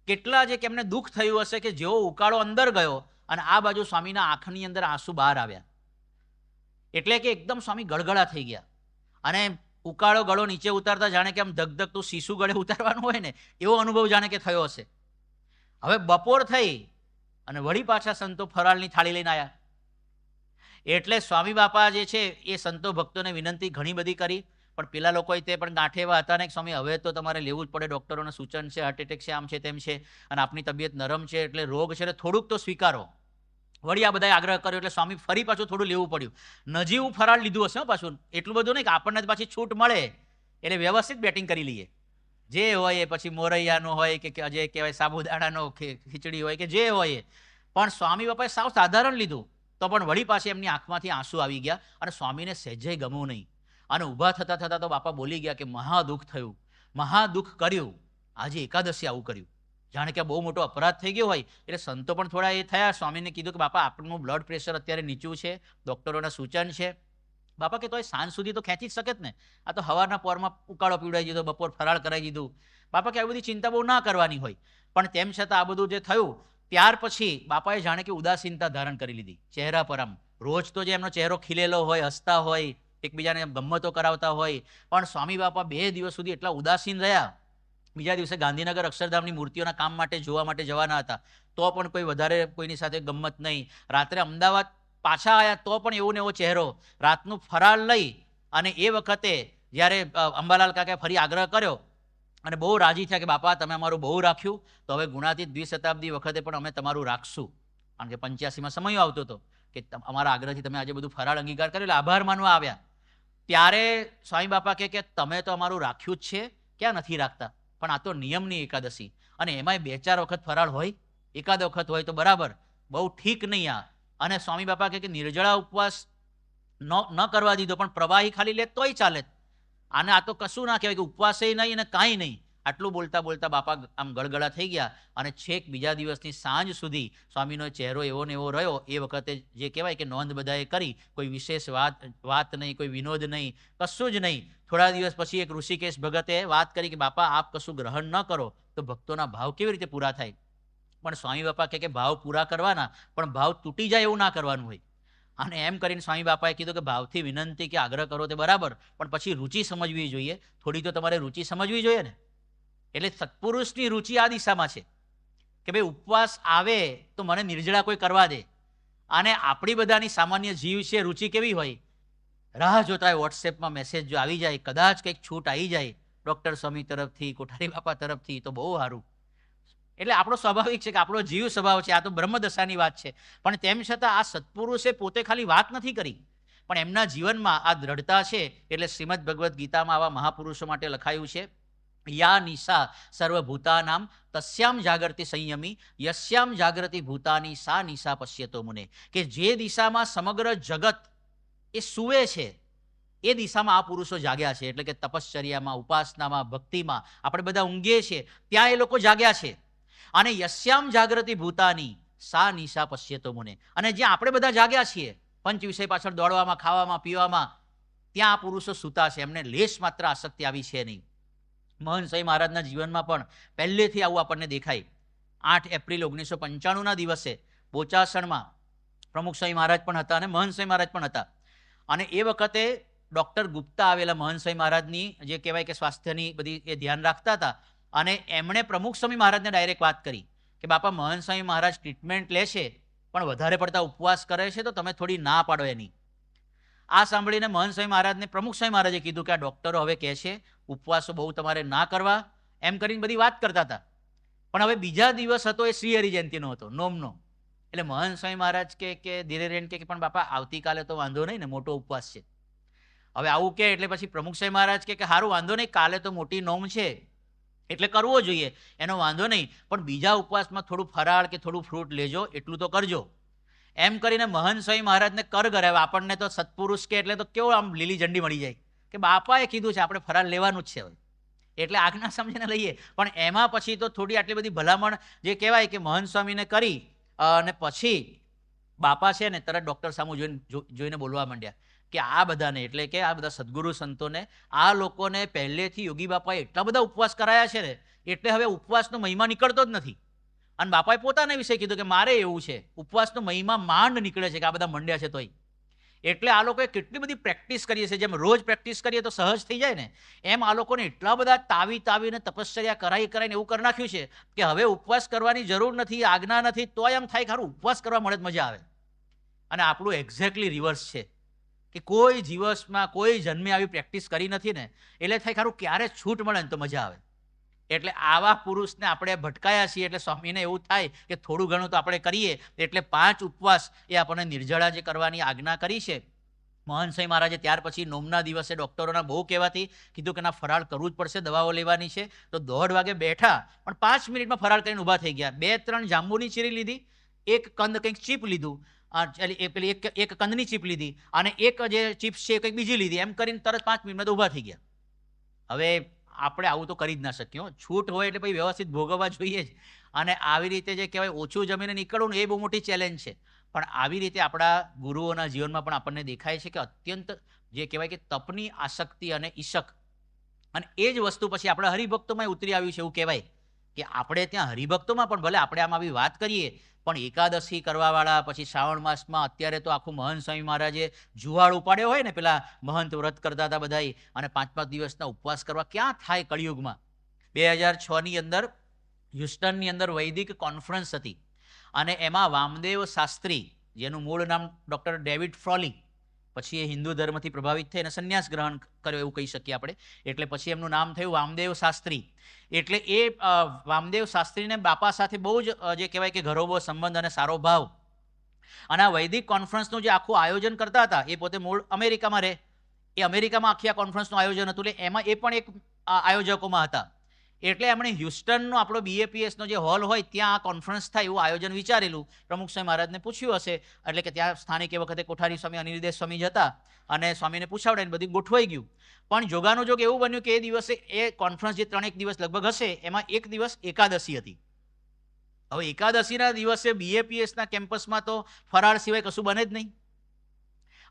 કેટલા જે કે એમને દુઃખ થયું હશે કે જેવો ઉકાળો અંદર ગયો અને આ બાજુ સ્વામીના આંખની અંદર આંસુ બહાર આવ્યા. એટલે કે એકદમ સ્વામી ગળગળા થઈ ગયા. અને ઉકાળો ગળો નીચે ઉતારતા જાણે કે આમ ધગધગતું શીશુ ગળે ઉતારવાનું હોય ને, એવો અનુભવ જાણે કે થયો હશે. હવે બપોર થઈ અને વળી પાછા સંતો ફરાળની થાળી લઈને આવ્યા. એટલે સ્વામી બાપા જે છે એ સંતો ભક્તોને વિનંતી ઘણી બધી કરી, પણ પેલા લોકોએ તે પણ ગાંઠે એવા હતા ને કે સ્વામી હવે તો તમારે લેવું જ પડે, ડૉક્ટરોના સૂચન છે, હાર્ટ એટેક છે, આમ છે તેમ છે, અને આપની તબિયત નરમ છે એટલે રોગ છે એટલે થોડુંક તો સ્વીકારો. વળી આ બધાએ આગ્રહ કર્યો એટલે સ્વામી ફરી પાછું થોડું લેવું પડ્યું. નજીવું ફરાળ લીધું હશે પાછું, એટલું બધું નહીં કે આપણને પાછી છૂટ મળે એટલે વ્યવસ્થિત બેટિંગ કરી લઈએ. જે હોય એ પછી મોરૈયાનો હોય કે જે કહેવાય સાબુદાણાનો ખીચડી હોય કે જે હોય, પણ સ્વામી બાપાએ સાવ સાધારણ લીધું. તો પણ વળી પાછી એમની આંખમાંથી આંસુ આવી ગયા અને સ્વામીને સહેજે ગમવું નહીં. અને ઊભા થતા થતાં તો બાપા બોલી ગયા કે મહાદુઃખ થયું, મહાદુઃખ કર્યું, આજે એકાદશી આવું કર્યું. જાણે કે બહુ મોટો અપરાધ થઈ ગયો હોય. એટલે સંતો પણ થોડા એ થયા. સ્વામીને કીધું કે બાપા આપણું બ્લડ પ્રેશર અત્યારે નીચું છે, ડૉક્ટરોના સૂચન છે. બાપા કે તોય સાંજ સુધી તો ખેંચી જ શકે જ ને, આ તો સવારના પોરમાં ઉકાળો પીવડાવી દીધો, બપોર ફરાળ કરાવી દીધું. બાપા કે આવી બધી ચિંતા બહુ ના કરવાની હોય. પણ તેમ છતાં આ બધું જે થયું ત્યાર પછી બાપાએ જાણે કે ઉદાસીનતા ધારણ કરી લીધી ચહેરા પર. આમ રોજ તો જે એમનો ચહેરો ખીલેલો હોય, હસતા હોય, એકબીજાને ગમ્મતો કરાવતા હોય, પણ સ્વામી બાપા 2 દિવસ સુધી એટલા ઉદાસીન રહ્યા. બીજા દિવસે ગાંધીનગર અક્ષરધામની મૂર્તિઓના કામ માટે જોવા માટે જવાના હતા, તો પણ કોઈ વધારે કોઈની સાથે ગમ્મત નહીં. રાત્રે અમદાવાદ પાછા આવ્યા તો પણ એવો ને એવો ચહેરો. રાતનું ફરાળ લઈ અને એ વખતે જ્યારે અંબાલાલ કાકાએ ફરી આગ્રહ કર્યો અને બહુ રાજી થયા કે બાપા તમે અમારું બહુ રાખ્યું, તો હવે ગુણાતીત દ્વિશતાબ્દી વખતે પણ અમે તમારું રાખશું. કારણ કે 85માં સમય આવતો હતો કે અમારા આગ્રહથી તમે આજે બધું ફરાળ અંગીકાર કર્યો, એટલે આભાર માનવા આવ્યા. ત્યારે સ્વામી બાપા કે તમે તો અમારું રાખ્યું જ છે, ક્યાં નથી રાખતા, પણ આ તો નિયમની એકાદશી અને એમાંય 2-4 વખત ફરાળ હોય, એકાદ વખત હોય તો બરાબર, બહુ ઠીક નહીં આ. અને સ્વામી બાપા કે નિર્જળા ઉપવાસ ન કરવા દીધો, પણ પ્રવાહી ખાલી લે તોય ચાલે. આને આ તો કશું ના કહેવાય કે ઉપવાસે નહીં અને કાંઈ નહીં. આટલું બોલતા બોલતા બાપા આમ ગળગળા થઈ ગયા અને છેક બીજા દિવસની સાંજ સુધી સ્વામીનો ચહેરો એવો ને એવો રહ્યો. એ વખતે જે કહેવાય કે નોંધ બધાએ કરી, કોઈ વિશેષ વાત નહીં, કોઈ વિનોદ નહીં, કશું જ નહીં. થોડા દિવસ પછી એક ઋષિકેશ ભગતે વાત કરી કે બાપા આપ કશું ગ્રહણ ન કરો તો ભક્તોના ભાવ કેવી રીતે પૂરા થાય? પણ સ્વામી બાપા કહે કે ભાવ પૂરા કરવાના, પણ ભાવ તૂટી જાય એવું ના કરવાનું હોય. અને એમ કરીને સ્વામી બાપાએ કીધું કે ભાવથી વિનંતી કે આગ્રહ કરો તે બરાબર, પણ પછી રુચિ સમજવી જોઈએ. થોડી તો તમારે રુચિ સમજવી જોઈએ ને. એટલે સત્પુરુષની રુચિ આ દિશામાં છે કે ભાઈ ઉપવાસ આવે તો મને નિર્જળા કોઈ કરવા દે. અને આપણી બધાની સામાન્ય જીવ છે રુચિ કેવી હોય? રાહ જોતા હોય વોટ્સએપમાં મેસેજ જો આવી જાય, કદાચ કંઈક છૂટ આવી જાય ડૉક્ટર સ્વામી તરફથી, કોઠારી બાપા તરફથી, તો બહુ સારું. એટલે આપણો સ્વાભાવિક છે કે આપણો જીવ સ્વભાવ છે, આ તો બ્રહ્મદશાની વાત છે. પણ તેમ છતાં આ સત્પુરુષે પોતે ખાલી વાત નથી કરી, પણ એમના જીવનમાં આ દ્રઢતા છે. એટલે શ્રીમદ ભગવદ્ ગીતામાં આવા મહાપુરુષો માટે લખાયું છે, યા નિશા સર્વભૂતાનામ તસ્યામ જાગૃતિ સંયમી યસ્યામ જાગૃતિ ભૂતાની સા નિશા પશ્યતો મુને. કે જે દિશામાં સમગ્ર જગત એ સૂવે છે એ દિશામાં આ પુરુષો જાગ્યા છે. એટલે કે તપશ્ચર્યામાં, ઉપાસનામાં, ભક્તિમાં આપણે બધા ઊંઘીએ છીએ, ત્યાં એ લોકો જાગ્યા છે. અને યસ્યામ જાગૃતિ ભૂતાની સા નિશા પશ્યતો મુને. અને જ્યાં આપણે બધા જાગ્યા છીએ પંચ વિષય પાછળ દોડવામાં, ખાવામાં, પીવામાં, ત્યાં આ પુરુષો સૂતા છે. એમને લેશ માત્ર આસક્તિ આવી છે નહીં. મહંત સ્વામી મહારાજના જીવનમાં પણ પહેલેથી આવું આપણને દેખાય. 8 એપ્રિલ 1995ના દિવસે બોચાસણમાં પ્રમુખ સ્વામી મહારાજ પણ હતા અને મહંત સ્વામી મહારાજ પણ હતા. અને એ વખતે ડૉક્ટર ગુપ્તા આવેલા મહંત સ્વામી મહારાજની જે કહેવાય કે સ્વાસ્થ્યની બધી એ ધ્યાન રાખતા હતા. અને એમણે પ્રમુખ સ્વામી મહારાજને ડાયરેક્ટ વાત કરી કે બાપા મહંત સ્વામી મહારાજ ટ્રીટમેન્ટ લે છે પણ વધારે પડતા ઉપવાસ કરે છે, તો તમે થોડી ના પાડો એની. આ સાંભળીને મહંત સ્વામી મહારાજને પ્રમુખ સ્વામી મહારાજે કીધું કે આ ડૉક્ટરો હવે કહે છે ઉપવાસો બહુ તમારે ના કરવા, એમ કરીને બધી વાત કરતા હતા. પણ હવે બીજા દિવસ હતો એ શ્રીહરિ જયંતિનો હતો, નોમનો. એટલે મહંત સ્વામી મહારાજ કે ધીરે રહીને કે પણ બાપા આવતીકાલે તો વાંધો નહીં ને, મોટો ઉપવાસ છે. હવે આવું કે એટલે પછી પ્રમુખ સ્વામી મહારાજ કે સારું વાંધો નહીં, કાલે તો મોટી નોમ છે એટલે કરવો જોઈએ, એનો વાંધો નહીં, પણ બીજા ઉપવાસમાં થોડું ફરાળ કે થોડું ફ્રૂટ લેજો, એટલું તો કરજો. એમ કરીને મહંત સ્વામી મહારાજને કર કરાવ્યા. આપણને તો સત્પુરુષ કે એટલે તો કેવો આમ લીલી ઝંડી મળી જાય કે બાપાએ કીધું છે આપણે ફરાળ લેવાનું જ છે હવે, એટલે આજ્ઞા સમજીને લઈએ. પણ એમાં પછી તો થોડી આટલી બધી ભલામણ જે કહેવાય કે મહંત સ્વામીને કરી અને પછી બાપા છે ને તરત ડૉક્ટર સામુ જોઈને બોલવા માંડ્યા કે આ બધાને, એટલે કે આ બધા સદગુરુ સંતોને, આ લોકોને પહેલેથી યોગી બાપાએ એટલા બધા ઉપવાસ કરાયા છે ને, એટલે હવે ઉપવાસનો મહિમા નીકળતો જ નથી. અને બાપાએ પોતાના વિશે કીધું કે મારે એવું છે, ઉપવાસનો મહિમા માંડ નીકળે છે કે આ બધા મંડ્યા છે તોય. એટલે આ લોકોએ કેટલી બધી પ્રેક્ટિસ કરીએ છે. જેમ રોજ પ્રેક્ટિસ કરીએ તો સહજ થઈ જાય ને, એમ આ લોકોને એટલા બધા તાવીને તપશ્ચર્યા કરાઈને એવું કરી નાખ્યું છે કે હવે ઉપવાસ કરવાની જરૂર નથી, આજ્ઞા નથી, તોય એમ થાય ખરું ઉપવાસ કરવા મળે મજા આવે. અને આપણું એક્ઝેક્ટલી રિવર્સ છે કે કોઈ દિવસમાં કોઈ જન્મે આવી પ્રેક્ટિસ કરી નથી ને, એટલે થાય ખરું ક્યારે છૂટ મળે ને તો મજા આવે. એટલે આવા પુરુષને આપણે ભટકાયા છીએ. એટલે સ્વામીને એવું થાય કે થોડું ઘણું તો આપણે કરીએ. એટલે 5 ઉપવાસ એ આપણને નિર્જળા જે કરવાની આજ્ઞા કરી છે મહંત સ્વામી મહારાજે. ત્યાર પછી નોમના દિવસે ડૉક્ટરોના બહુ કહેવાથી કીધું કે ના ફરાળ કરવું જ પડશે, દવાઓ લેવાની છે. તો 1:30 વાગે બેઠા, પણ 5 મિનિટમાં ફરાળ કરીને ઊભા થઈ ગયા. 2-3 જાંબુની ચીરી લીધી, એક કંદ કંઈક ચીપ લીધું, પેલી એક કંદની ચીપ લીધી, અને એક જે ચીપ્સ છે કંઈક બીજી લીધી. એમ કરીને તરત 5 મિનિટમાં તો ઊભા થઈ ગયા. હવે આપણે આવું તો કરી જ ના શકીએ. છૂટ હોય એટલે પછી વ્યવસ્થિત ભોગવવા જોઈએ જ. અને આવી રીતે જે કહેવાય ઓછું જમીને નીકળવું એ બહુ મોટી ચેલેન્જ છે. પણ આવી રીતે આપણા ગુરુઓના જીવનમાં પણ આપણને દેખાય છે કે અત્યંત જે કહેવાય કે તપની આસક્તિ અને ઈશક, અને એ જ વસ્તુ પછી આપણા હરિભક્તોમાં ઉતરી આવ્યું છે. એવું કહેવાય કે આપણે ત્યાં હરિભક્તોમાં પણ ભલે આપણે આમ આવી વાત કરીએ, પણ એકાદશી કરવાવાળા, પછી શ્રાવણ માસમાં અત્યારે તો આખું મહંત સ્વામી મહારાજે જુવાળ ઉપાડ્યો હોય ને, પેલા મહંત વ્રત કરતા હતા બધાય, અને 5-5 દિવસના ઉપવાસ કરવા ક્યાં થાય કળિયુગમાં. 2006ની અંદર હ્યુસ્ટનની અંદર વૈદિક કોન્ફરન્સ હતી, અને એમાં વામદેવ શાસ્ત્રી, જેનું મૂળ નામ ડૉક્ટર ડેવિડ ફ્રોલિંગ, પછી એ હિન્દુ ધર્મથી પ્રભાવિત થઈ અને સંન્યાસ ગ્રહણ કર્યો એવું કહી શકીએ આપણે. એટલે પછી એમનું નામ થયું વામદેવ શાસ્ત્રી. એટલે એ વામદેવ શાસ્ત્રીને બાપા સાથે બહુ જ જે કહેવાય કે ઘરોબો સંબંધ અને સારો ભાવ. અને આ વૈદિક કોન્ફરન્સનું જે આખું આયોજન કરતા હતા, એ પોતે મૂળ અમેરિકામાં રહે, એ અમેરિકામાં આખી આ કોન્ફરન્સનું આયોજન હતું. એટલે એમાં એ પણ એક આયોજકોમાં હતા. એટલે એમણે હ્યુસ્ટનનો આપણો BAPSનો જે હોલ હોય ત્યાં આ કોન્ફરન્સ થાય એવું આયોજન વિચારેલું. પ્રમુખ સ્વામી મહારાજને પૂછ્યું હશે, એટલે કે ત્યાં સ્થાનિક એ વખતે કોઠારી સ્વામી અનિરુદ્ધ સ્વામી જતા અને સ્વામીને પૂછાવડાઈને બધું ગોઠવાઈ ગયું. પણ જોગાનું જોગ એવું બન્યું કે એ દિવસે એ કોન્ફરન્સ જે 3 દિવસ લગભગ હશે એમાં એક દિવસ એકાદશી હતી. હવે એકાદશીના દિવસે BAPSના કેમ્પસમાં તો ફરાળ સિવાય કશું બને જ નહીં.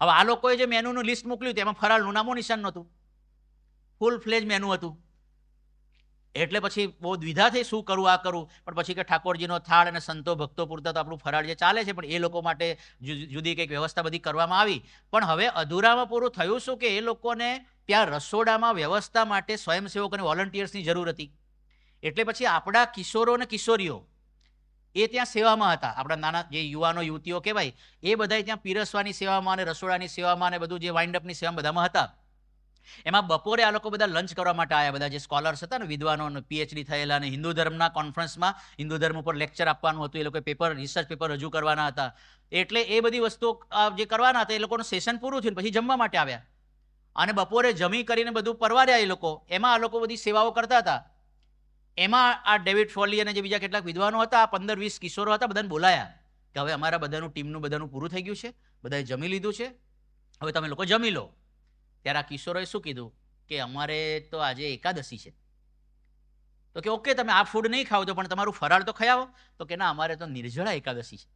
હવે આ લોકોએ જે મેનુનું લિસ્ટ મોકલ્યું તેમાં ફરાળનું નામો નિશાન નહોતું, ફૂલ ફ્લેજ મેનુ હતું. એટલે પછી બહુ દ્વિધા થઈ શું કરવું, આ કરવું. પણ પછી કે ઠાકોરજીનો થાળ અને સંતો ભક્તો પૂરતા તો આપણું ફરાળ જે ચાલે છે, પણ એ લોકો માટે જુદી કંઈક વ્યવસ્થા બધી કરવામાં આવી. પણ હવે અધૂરામાં પૂરું થયું શું કે એ લોકોને ત્યાં રસોડામાં વ્યવસ્થા માટે સ્વયંસેવક અને વોલન્ટિયર્સની જરૂર હતી. એટલે પછી આપણા કિશોરો અને કિશોરીઓ એ ત્યાં સેવામાં હતા. આપણા નાના જે યુવાનો યુવતીઓ કહેવાય એ બધા ત્યાં પીરસવાની સેવામાં અને રસોડાની સેવામાં અને બધું જે વાઇન્ડઅપની સેવામાં બધામાં હતા. એમાં બપોરે આ લોકો બધા લંચ કરવા માટે આવ્યા, બધા જે સ્કોલર્સ હતા ને, વિદ્વાનો PhD થયેલા, અને હિન્દુ ધર્મના કોન્ફરન્સમાં હિન્દુ ધર્મ ઉપર લેક્ચર આપવાનું હતું. એ લોકો પેપર રિસર્ચ પેપર રજૂ કરવાના હતા. એટલે એ બધી વસ્તુઓ જે કરવાના હતા એ લોકોનું સેશન પૂરું થયું પછી જમવા માટે આવ્યા. અને બપોરે જમી કરીને બધું પરવાર્યા એ લોકો. એમાં આ લોકો બધી સેવાઓ કરતા હતા. એમાં આ ડેવિડ ફોલી અને જે બીજા કેટલાક વિદ્વાનો હતા, 15-20 કિશોરો હતા, બધાને બોલાયા કે હવે અમારા બધાનું ટીમનું બધાનું પૂરું થઈ ગયું છે, બધાએ જમી લીધું છે, હવે તમે લોકો જમી લો. ત્યારે આ કિશોરોએ શું કીધું કે અમારે તો આજે એકાદશી છે. તો કે ઓકે, તમે આ ફૂડ નહીં ખાવ તો પણ તમારું ફરાળ તો ખાઈ આવો. તો કે ના, અમારે તો નિર્જળા એકાદશી છે.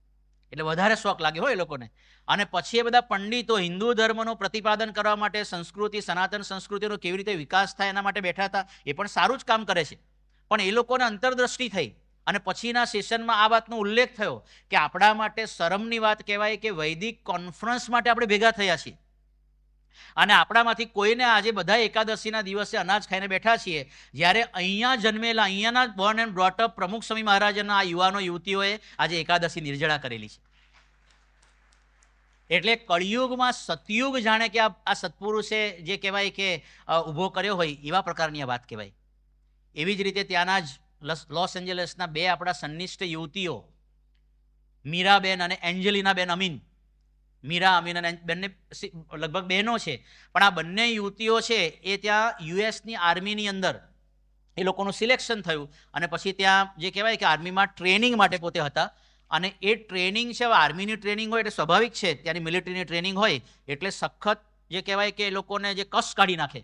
એટલે વધારે શોખ લાગ્યો હોય એ લોકોને. અને પછી એ બધા પંડિતો હિન્દુ ધર્મનું પ્રતિપાદન કરવા માટે, સંસ્કૃતિ, સનાતન સંસ્કૃતિનો કેવી રીતે વિકાસ થાય એના માટે બેઠા હતા. એ પણ સારું જ કામ કરે છે. પણ એ લોકોને અંતરદ્રષ્ટિ થઈ અને પછીના સેશનમાં આ વાતનો ઉલ્લેખ થયો કે આપણા માટે શરમની વાત કહેવાય કે વૈદિક કોન્ફરન્સ માટે આપણે ભેગા થયા છીએ અને આપણામાંથી કોઈને આજે બધા એકાદશીના દિવસે અનાજ ખાઈને બેઠા છીએ, જ્યારે અહીંયા જન્મેલા, અહીંયાના બોર્ન એન્ડ બ્રોટઅપ પ્રમુખ સ્વામી મહારાજના આ યુવાનો યુવતીઓએ આજે એકાદશી નિર્જળા કરેલી છે. એટલે કળિયુગમાં સતયુગ જાણે કે આ સત્પુરુષે જે કહેવાય કે ઊભો કર્યો હોય એવા પ્રકારની આ વાત કહેવાય. એવી જ રીતે ત્યાંના જ લોસ એન્જલસના 2 આપણા સંનિષ્ઠ યુવતીઓ મીરાબેન અને એન્જેલિનાબેન અમીન. મીરા અમીન અને બંને લગભગ બહેનો છે, પણ આ બંને યુવતીઓ છે એ ત્યાં યુએસની આર્મીની અંદર એ લોકોનું સિલેક્શન થયું અને પછી ત્યાં જે કહેવાય કે આર્મીમાં ટ્રેનિંગ માટે પોતે હતા. અને એ ટ્રેનિંગ છે, આર્મીની ટ્રેનિંગ હોય એટલે સ્વાભાવિક છે, ત્યાંની મિલિટરીની ટ્રેનિંગ હોય એટલે સખત જે કહેવાય કે એ લોકોને જે કસ કાઢી નાખે.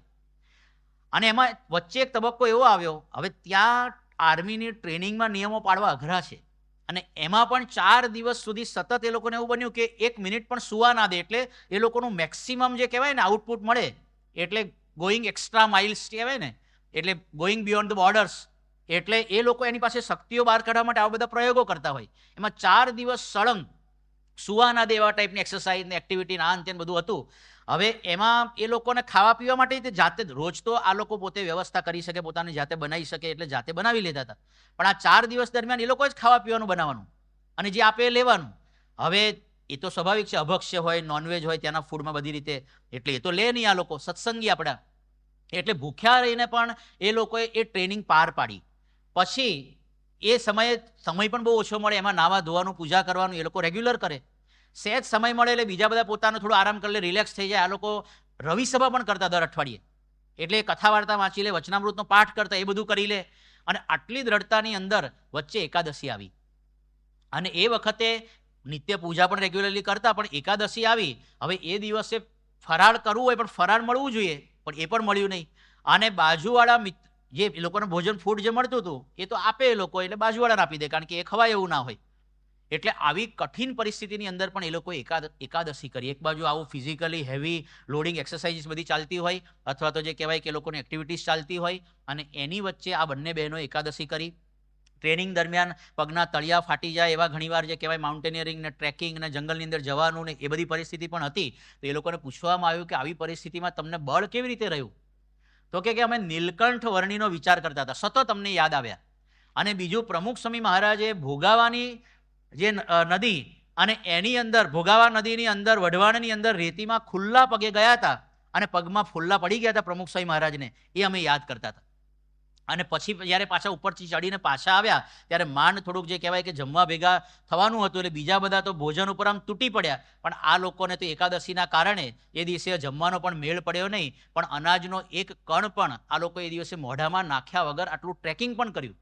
અને એમાં વચ્ચે એક તબક્કો એવો આવ્યો, હવે ત્યાં આર્મીની ટ્રેનિંગમાં નિયમો પાડવા અઘરા છે અને એમાં પણ 4 દિવસ સુધી સતત એ લોકોને એવું બન્યું કે 1 મિનિટ પણ સુવા ના દે. એટલે એ લોકોનું મેક્સિમમ જે કહેવાય ને આઉટપુટ મળે, એટલે ગોઈંગ એક્સ્ટ્રા માઇલ્સ કહેવાય ને, એટલે ગોઈંગ બિયોન્ડ ધ બોર્ડર્સ. એટલે એ લોકો એની પાસે શક્તિઓ બહાર કાઢવા માટે આવા બધા પ્રયોગો કરતા હોય. એમાં 4 દિવસ સળંગ સુવા ના દે એવા ટાઈપની એક્સરસાઇઝ ને એક્ટિવિટી ના અંતે બધું હતું. હવે એમાં એ લોકોને ખાવા પીવા માટે જાતે રોજ તો આ લોકો પોતે વ્યવસ્થા કરી શકે, પોતાની જાતે બનાવી શકે, એટલે જાતે બનાવી લેતા હતા. પણ આ 4 દિવસ દરમિયાન એ લોકો જ ખાવા પીવાનું બનાવવાનું અને જે આપે એ લેવાનું. હવે એ તો સ્વાભાવિક છે, અભક્ષ્ય હોય, નોનવેજ હોય ત્યાંના ફૂડમાં બધી રીતે, એટલે એ તો લે નહીં આ લોકો, સત્સંગી આપણા. એટલે ભૂખ્યા રહીને પણ એ લોકોએ એ ટ્રેનિંગ પાર પાડી. પછી એ સમય પણ બહુ ઓછો મળે, એમાં નાવા ધોવાનું, પૂજા કરવાનું એ લોકો રેગ્યુલર કરે. સહેજ સમય મળે એટલે બીજા બધા પોતાનો થોડો આરામ કરી લે, રિલેક્સ થઈ જાય. આ લોકો રવિસભા પણ કરતા દર અઠવાડિયે, એટલે કથા વાર્તા વાંચી લે, વચનામૃતનો પાઠ કરતા, એ બધું કરી લે. અને આટલી દ્રઢતાની અંદર વચ્ચે એકાદશી આવી અને એ વખતે નિત્ય પૂજા પણ રેગ્યુલરલી કરતા, પણ એકાદશી આવી. હવે એ દિવસે ફરાળ કરવું હોય પણ ફરાળ મળવું જોઈએ, પણ એ પણ મળ્યું નહીં. અને બાજુવાળા જે એ લોકોને ભોજન ફૂડ જે મળતું હતું એ તો આપે એ લોકો, એટલે બાજુવાળાને આપી દે, કારણ કે એ ખવાય એવું ના હોય. એટલે આવી કઠિન પરિસ્થિતિની અંદર પણ એ લોકોએ એકાદશી કરી. એક બાજુ આવું ફિઝિકલી હેવી લોડિંગ એક્સરસાઇઝ બધી ચાલતી હોય અથવા તો જે કહેવાય કે લોકોની એક્ટિવિટીઝ ચાલતી હોય, અને એની વચ્ચે આ બંને બહેનો એકાદશી કરી. ટ્રેનિંગ દરમિયાન પગના તળિયા ફાટી જાય એવા ઘણીવાર જે કહેવાય માઉન્ટેનિયરિંગ ને ટ્રેકિંગ ને જંગલની અંદર જવાનું ને એ બધી પરિસ્થિતિ પણ હતી. તો એ લોકોને પૂછવામાં આવ્યું કે આવી પરિસ્થિતિમાં તમને બળ કેવી રીતે રહ્યું? તો કે અમે નીલકંઠ વર્ણિનો વિચાર કરતા હતા, સતત અમને યાદ આવ્યા. અને બીજું, પ્રમુખ સ્વામી મહારાજે ભોગાવાની જે નદી અને એની અંદર ભોગાવા નદીની અંદર વઢવાણની અંદર રેતીમાં ખુલ્લા પગે ગયા હતા અને પગમાં ફોલ્લા પડી ગયા હતા પ્રમુખ સ્વામી મહારાજને, એ અમે યાદ કરતા હતા. અને પછી જ્યારે પાછા ઉપરથી ચડીને પાછા આવ્યા ત્યારે માંડ થોડુંક જે કહેવાય કે જમવા ભેગા થવાનું હતું, એટલે બીજા બધા તો ભોજન ઉપર આમ તૂટી પડ્યા. પણ આ લોકોને તો એકાદશીના કારણે એ દિવસે જમવાનો પણ મેળ પડ્યો નહીં, પણ અનાજનો એક કણ પણ આ લોકો એ દિવસે મોઢામાં નાખ્યા વગર આટલું ટ્રેકિંગ પણ કર્યું.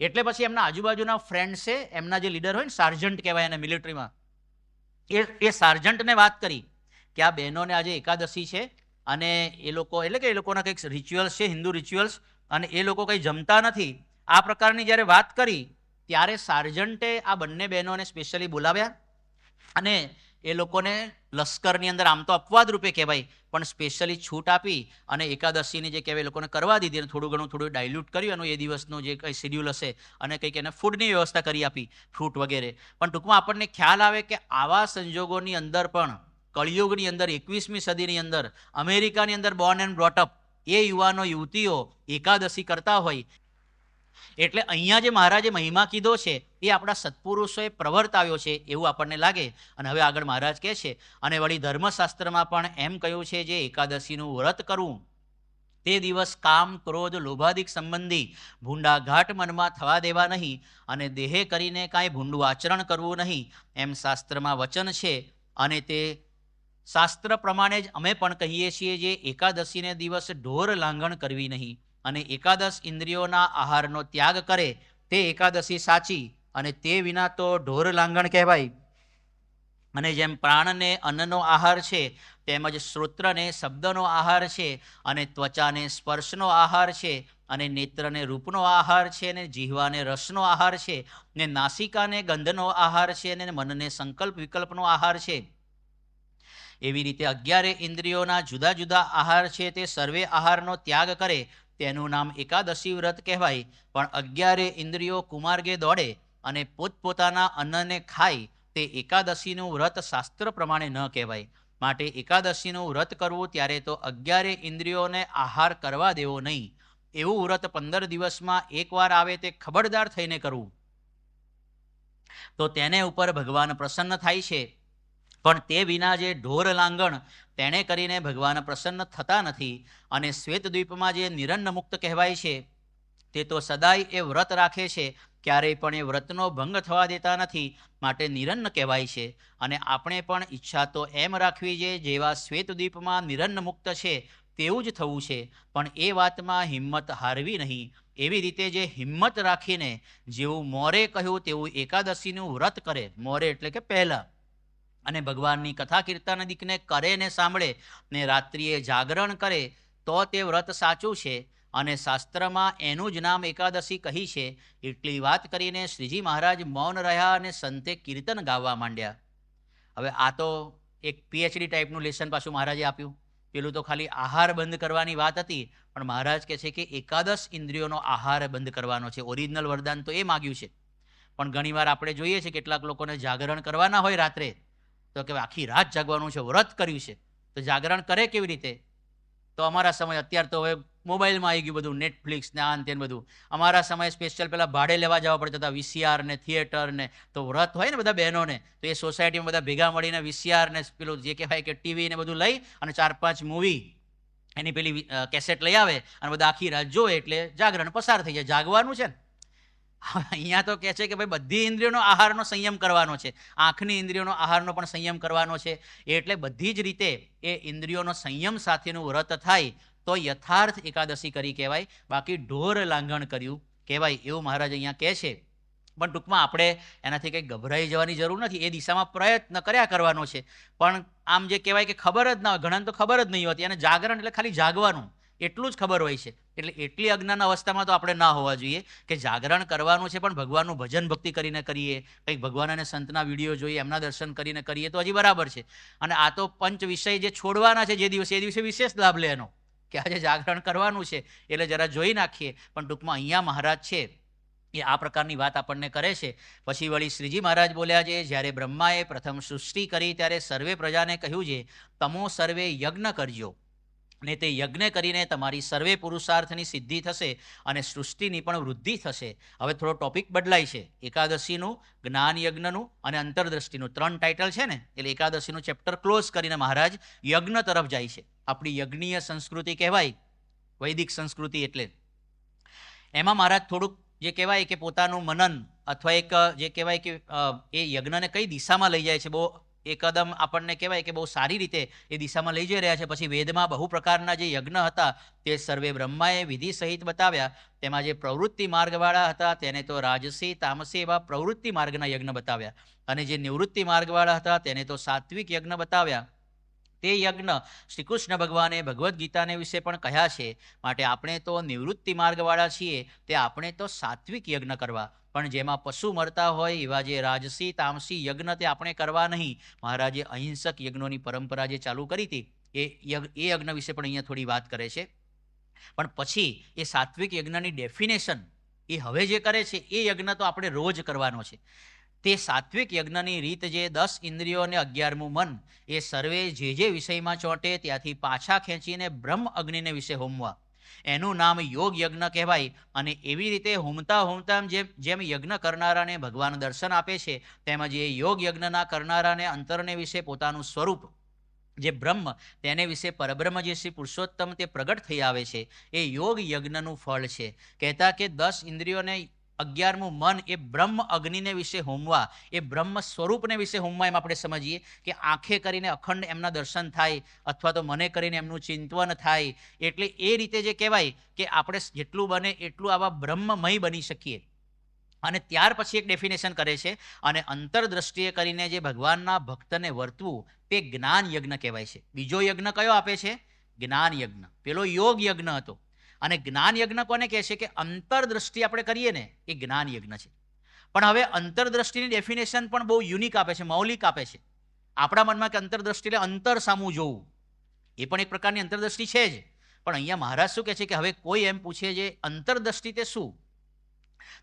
એટલે પછી એમના આજુબાજુના ફ્રેન્ડ્સે એમના જે લીડર હોય ને, સાર્જન્ટ કહેવાય એને મિલિટરીમાં, એ સાર્જન્ટને વાત કરી કે આ બહેનોને આજે એકાદશી છે અને એ લોકો એટલે કે એ લોકોના કંઈક રિચ્યુઅલ્સ છે, હિન્દુ રિચ્યુઅલ્સ, અને એ લોકો કંઈ જમતા નથી. આ પ્રકારની જ્યારે વાત કરી ત્યારે સાર્જન્ટે આ બંને બહેનોને સ્પેશિયલી બોલાવ્યા અને એ લોકોને લશ્કરની અંદર આમ તો અપવાદ રૂપે કહેવાય પણ સ્પેશિયલી છૂટ આપી અને એકાદશીની જે કહેવાય એ લોકોને કરવા દીધી અને થોડું ડાયલ્યુટ કર્યું એનું એ દિવસનું જે કંઈ શેડ્યુલ હશે અને કંઈક એને ફૂડની વ્યવસ્થા કરી આપી, ફ્રૂટ વગેરે. પણ ટૂંકમાં આપણને ખ્યાલ આવે કે આવા સંજોગોની અંદર પણ કળિયુગની અંદર 21મી સદીની અંદર અમેરિકાની અંદર બોર્ન એન્ડ બ્રોટઅપ એ યુવાનો યુવતીઓ એકાદશી કરતા હોય. એટલે અહીંયા જે મહારાજે મહિમા કીધો છે એ આપણા સત્પુરુષોએ પ્રવર્તાવ્યો છે એવું આપણને લાગે. અને હવે આગળ મહારાજ કહે છે, અને વળી ધર્મશાસ્ત્રમાં પણ એમ કહ્યું છે જે એકાદશીનું વ્રત કરવું તે દિવસ કામ, ક્રોધ, લોભાદિક સંબંધી ભૂંડા ઘાટ મનમાં થવા દેવા નહીં અને દેહે કરીને કાંઈ ભૂંડું આચરણ કરવું નહીં એમ શાસ્ત્રમાં વચન છે. અને તે શાસ્ત્ર પ્રમાણે જ અમે પણ કહીએ છીએ જે એકાદશીને દિવસ ઢોર લાંઘણ કરવી નહીં અને એકાદશ ઇન્દ્રિયોના આહારનો ત્યાગ કરે તે એકાદશી સાચી, અને તે વિના તો ઢોર લાંઘણ કહેવાય. અને જેમ પ્રાણને અન્નનો આહાર છે તેમજ શ્રોત્રને શબ્દનો આહાર છે અને ત્વચાને સ્પર્શનો આહાર છે અને નેત્રને રૂપનો આહાર છે અને જીહવાને રસનો આહાર છે ને નાસિકાને ગંધનો આહાર છે અને મનને સંકલ્પ વિકલ્પનો આહાર છે, એવી રીતે 11 ઇન્દ્રિયોના જુદા જુદા આહાર છે તે સર્વે આહારનો ત્યાગ કરે તેનું નામ એકાદશી વ્રત કહેવાય. પણ 11 ઇન્દ્રિયો કુમાર્ગે દોડે અને પોતપોતાના અન્નને ખાય તે એકાદશીનું વ્રત શાસ્ત્ર પ્રમાણે ન કહેવાય. માટે એકાદશીનું વ્રત કરવું ત્યારે તો 11 ઇન્દ્રિયોને આહાર કરવા દેવો નહીં. એવું વ્રત 15 દિવસમાં એકવાર આવે તે ખબરદાર થઈને કરવું, તો તેને ઉપર ભગવાન પ્રસન્ન થાય છે. પણ તે વિના જે ઢોર લાંઘણ તેણે કરીને ભગવાન પ્રસન્ન થતા નથી. અને શ્વેતદ્વીપમાં જે નિરન્ન મુક્ત કહેવાય છે તે તો સદાય એ વ્રત રાખે છે, ક્યારેય પણ એ વ્રતનો ભંગ થવા દેતા નથી, માટે નિરન્ન કહેવાય છે. અને આપણે પણ ઈચ્છા તો એમ રાખવી છે જેવા શ્વેતદ્વીપમાં નિરન્ન મુક્ત છે તેવું જ થવું છે, પણ એ વાતમાં હિંમત હારવી નહીં. એવી રીતે જે હિંમત રાખીને જેવું મોરે કહ્યું તેવું એકાદશીનું વ્રત કરે, મોરે એટલે કે પહેલાં, અને ભગવાનની કથા કીર્તનાદિકને કરે ને સાંભળે ને રાત્રિએ જાગરણ કરે તો તે વ્રત સાચું છે. અને શાસ્ત્રમાં એનું જ નામ એકાદશી કહી છે. એટલી વાત કરીને શ્રીજી મહારાજ મૌન રહ્યા અને સંતે કીર્તન ગાવા માંડ્યા. હવે આ તો એક PhD ટાઈપનું લેસન પાછું મહારાજે આપ્યું. પેલું તો ખાલી આહાર બંધ કરવાની વાત હતી, પણ મહારાજ કહે છે કે એકાદશ ઇન્દ્રિયોનો આહાર બંધ કરવાનો છે. ઓરિજિનલ વરદાન તો એ માગ્યું છે, પણ ઘણીવાર આપણે જોઈએ છે કેટલાક લોકોને જાગરણ કરવાના હોય રાત્રે, તો કે આખી રાત જાગવાનું છે, વ્રત કર્યું છે, તો જાગરણ કરે કેવી રીતે? તો અમારા સમય, અત્યારે તો હવે મોબાઈલમાં આવી ગયું બધું, નેટફ્લિક્સ ને આ ને બધું. અમારા સમયે સ્પેશિયલ પેલા ભાડે લેવા જવા પડતા હતા, VCR ને થિયેટર ને. તો વ્રત હોય ને બધા બહેનોને, તો એ સોસાયટીમાં બધા ભેગા મળીને VCR ને પેલું જે કહેવાય કે ટીવી ને બધું લઈ અને 4-5 મૂવી એની પેલી કેસેટ લઈ આવે અને બધા આખી રાત જોવે, એટલે જાગરણ પસાર થઈ જાય. જાગવાનું છે ને. અહીંયા તો કહે છે કે ભાઈ બધી ઇન્દ્રિયોનો આહારનો સંયમ કરવાનો છે, આંખની ઇન્દ્રિયોનો આહારનો પણ સંયમ કરવાનો છે. એટલે બધી જ રીતે એ ઇન્દ્રિયોનો સંયમ સાથેનું વ્રત થાય તો યથાર્થ એકાદશી કરી કહેવાય, બાકી ઢોર લાંઘણ કર્યું કહેવાય, એવું મહારાજ અહીંયા કહે છે. પણ ટૂંકમાં આપણે એનાથી કંઈ ગભરાઈ જવાની જરૂર નથી, એ દિશામાં પ્રયત્ન કર્યા કરવાનો છે. પણ આમ જે કહેવાય કે ખબર જ ના હોય, ઘણાને તો ખબર જ નહીં હોતી, અને જાગરણ એટલે ખાલી જાગવાનું એટલું જ ખબર હોય છે. એટલે એટલી અજ્ઞાન અવસ્થામાં તો આપણે ના હોવા જોઈએ કે જાગરણ કરવાનું છે પણ ભગવાનનું ભજન ભક્તિ કરીને કરીએ, કંઈક ભગવાન અને સંતના વિડીયો જોઈએ, એમના દર્શન કરીને કરીએ તો હજી બરાબર છે. અને આ તો પંચ વિષય જે છોડવાના છે જે દિવસે, એ દિવસે વિશેષ લાભ લે એનો, કે આજે જાગરણ કરવાનું છે એટલે જરા જોઈ નાખીએ. પણ ટૂંકમાં અહીંયા મહારાજ છે એ આ પ્રકારની વાત આપણને કરે છે. પછી વળી શ્રીજી મહારાજ બોલ્યા છે, જ્યારે બ્રહ્માએ પ્રથમ સૃષ્ટિ કરી ત્યારે સર્વે પ્રજાને કહ્યું છે તમો સર્વે યજ્ઞ કરજો, ને તે યજ્ઞ કરીને તમારી સર્વે પુરુષાર્થની સિદ્ધિ થશે અને સૃષ્ટિની પણ વૃદ્ધિ થશે. હવે થોડો ટોપિક બદલાય છે. એકાદશીનું, જ્ઞાન યજ્ઞનું અને અંતરદ્રષ્ટિનું 3 ટાઇટલ છે ને, એટલે એકાદશીનું ચેપ્ટર ક્લોઝ કરીને મહારાજ યજ્ઞ તરફ જાય છે. આપણી યજ્ઞીય સંસ્કૃતિ કહેવાય, વૈદિક સંસ્કૃતિ. એટલે એમાં મહારાજ થોડુંક જે કહેવાય કે પોતાનું મનન અથવા એક જે કહેવાય કે એ યજ્ઞને કઈ દિશામાં લઈ જાય છે, બહુ એકદમ આપણને કહેવાય કે બહુ સારી રીતે એ દિશામાં લઈ જઈ રહ્યા છે. પછી વેદમાં બહુ પ્રકારના જે યજ્ઞ હતા તે સર્વે બ્રહ્માએ વિધિ સહિત બતાવ્યા. તેમાં જે પ્રવૃત્તિ માર્ગવાળા હતા તેને તો રાજસી તામસી એવા પ્રવૃત્તિ માર્ગના યજ્ઞ બતાવ્યા, અને જે નિવૃત્તિ માર્ગવાળા હતા તેને તો સાત્વિક યજ્ઞ બતાવ્યા. તે યજ્ઞ શ્રી કૃષ્ણ ભગવાને ભગવદ્ ગીતાને વિશે પણ કહ્યા છે. માટે આપણે તો નિવૃત્તિ માર્ગવાળા છીએ, તે આપણે તો સાત્વિક યજ્ઞ કરવા, પણ જેમાં પશુ મરતા હોય એવા જે રાજસી તામસી યજ્ઞ તે આપણે કરવા નહીં. મહારાજે અહિંસક યજ્ઞોની પરંપરા જે ચાલુ કરી હતી એ યજ્ઞ વિશે પણ અહીંયા થોડી વાત કરે છે. પણ પછી એ સાત્વિક યજ્ઞની ડેફિનેશન એ હવે જે કરે છે એ યજ્ઞ તો આપણે રોજ કરવાનો છે. તે સાત્વિક યજ્ઞની રીત જે 10 ઇન્દ્રિયો અને 11મું મન એ સર્વે જે વિષયમાં ચોંટે ત્યાંથી પાછા ખેંચીને બ્રહ્મ અગ્નિને વિશે હોમવા, એનું નામ યોગ યજ્ઞ કહેવાય. અને એવી રીતે હોમતા જેમ યજ્ઞ કરનારાને ભગવાન દર્શન આપે છે, તેમજ એ યોગ યજ્ઞના કરનારાને અંતરને વિશે પોતાનું સ્વરૂપ જે બ્રહ્મ તેને વિશે પરબ્રહ્મ જે શ્રી પુરુષોત્તમ તે પ્રગટ થઈ આવે છે. એ યોગ યજ્ઞનું ફળ છે. કહેતા કે 10 ઇન્દ્રિયોને 11મું મન એ બ્રહ્મ અગ્નિને વિશે હોમવા, એ બ્રહ્મ સ્વરૂપને વિશે હોમવા. એમ આપણે સમજીએ કે આંખે કરીને અખંડ એમના દર્શન થાય, અથવા તો મને કરીને એમનું ચિંતવન થાય. એટલે એ રીતે જે કહેવાય કે આપણે જેટલું બને એટલું આવા બ્રહ્મમય બની શકીએ. અને ત્યાર પછી એક ડેફિનેશન કરે છે, અને અંતરદ્રષ્ટિએ કરીને જે ભગવાનના ભક્તને વર્તવું તે જ્ઞાન યજ્ઞ કહેવાય છે. બીજો યજ્ઞ કયો આપે છે? જ્ઞાન યજ્ઞ. પેલો યોગ યજ્ઞ હતો. અને જ્ઞાન યજ્ઞ કોને કહે છે? કે અંતરદ્રષ્ટિ આપણે કરીએ ને એ જ્ઞાન યજ્ઞ છે. પણ હવે અંતરદ્રષ્ટિની ડેફિનેશન પણ બહુ યુનિક આપે છે, મૌલિક આપે છે. આપણા મનમાં કે અંતરદ્રષ્ટિ એટલે અંતર સામું જોવું, એ પણ એક પ્રકારની અંતરદ્રષ્ટિ છે જ. પણ અહીંયા મહારાજ શું કહે છે કે હવે કોઈ એમ પૂછે જે અંતરદ્રષ્ટિ તે શું,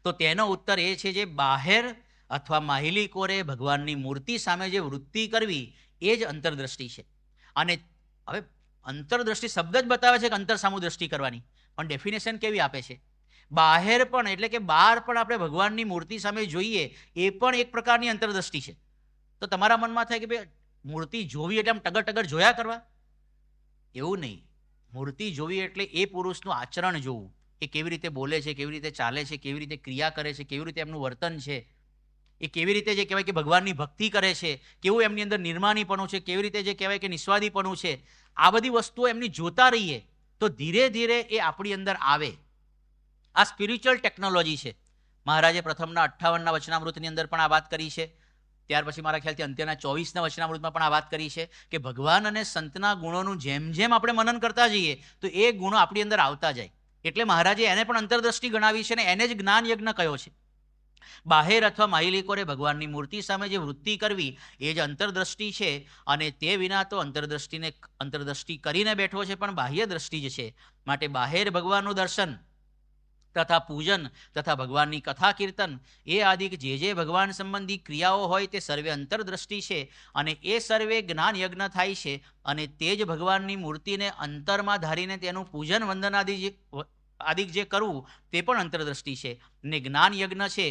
તો તેનો ઉત્તર એ છે જે બહાર અથવા માહિલી કોરે ભગવાનની મૂર્તિ સામે જે વૃત્તિ કરવી એ જ અંતરદ્રષ્ટિ છે. અને હવે અંતરદ્રષ્ટિ શબ્દ જ બતાવે છે કે અંતર સામું દ્રષ્ટિ કરવાની, પણ ડેફિનેશન કેવી આપે છે? બહાર પણ એટલે કે બહાર પણ આપણે ભગવાનની મૂર્તિ સામે જોઈએ એ પણ એક પ્રકારની અંતરદ્રષ્ટિ છે. તો તમારા મનમાં થાય કે ભાઈ મૂર્તિ જોવી એટલે આમ ટગર ટગર જોયા કરવા, એવું નહીં. મૂર્તિ જોવી એટલે એ પુરુષનું આચરણ જોવું, એ કેવી રીતે બોલે છે, કેવી રીતે ચાલે છે, કેવી રીતે ક્રિયા કરે છે, કેવી રીતે એમનું વર્તન છે, એ કેવી રીતે જે કહેવાય કે ભગવાનની ભક્તિ કરે છે, કેવું એમની અંદર નિર્માણીપણું છે, કેવી રીતે જે કહેવાય કે નિસ્વાદીપણું છે. આ બધી વસ્તુઓ એમની જોતા રહીએ તો ધીરે ધીરે એ આપણી અંદર આવે. આ સ્પિરિચ્યુઅલ ટેકનોલોજી છે. મહારાજે પ્રથમના 58ના વચનામૃતની અંદર પણ આ વાત કરી છે. ત્યાર પછી મારા ખ્યાલથી અંત્યના 24ના વચનામૃતમાં પણ આ વાત કરી છે કે ભગવાન અને સંતના ગુણોનું જેમ જેમ આપણે મનન કરતા જઈએ તો એ ગુણો આપણી અંદર આવતા જાય. એટલે મહારાજે એને પણ અંતરદ્રષ્ટિ ગણાવી છે, અને એને જ જ્ઞાન યજ્ઞ કયો છે. બહાર અથવા માહિલીકોરે ભગવાનની મૂર્તિ સામે જે વૃત્તિ કરવી એ જ અંતરદ્રષ્ટિ છે. અને તે વિના તો અંતરદ્રષ્ટિ કરીને બેઠો છે, પણ બાહ્ય દ્રષ્ટિ જ છે. માટે બહાર ભગવાનનું દર્શન તથા પૂજન તથા ભગવાનની કથા કીર્તન એ આદિ જે ભગવાન સંબંધી ક્રિયાઓ હોય તે સર્વે અંતરદ્રષ્ટિ છે. અને એ સર્વે જ્ઞાન યજ્ઞ થાય છે. અને તે જ ભગવાનની મૂર્તિને અંતરમાં ધારીને તેનું પૂજન વંદન આદિ જે કરવું તે પણ અંતરદ્રષ્ટિ છે. ને જ્ઞાન યજ્ઞ છે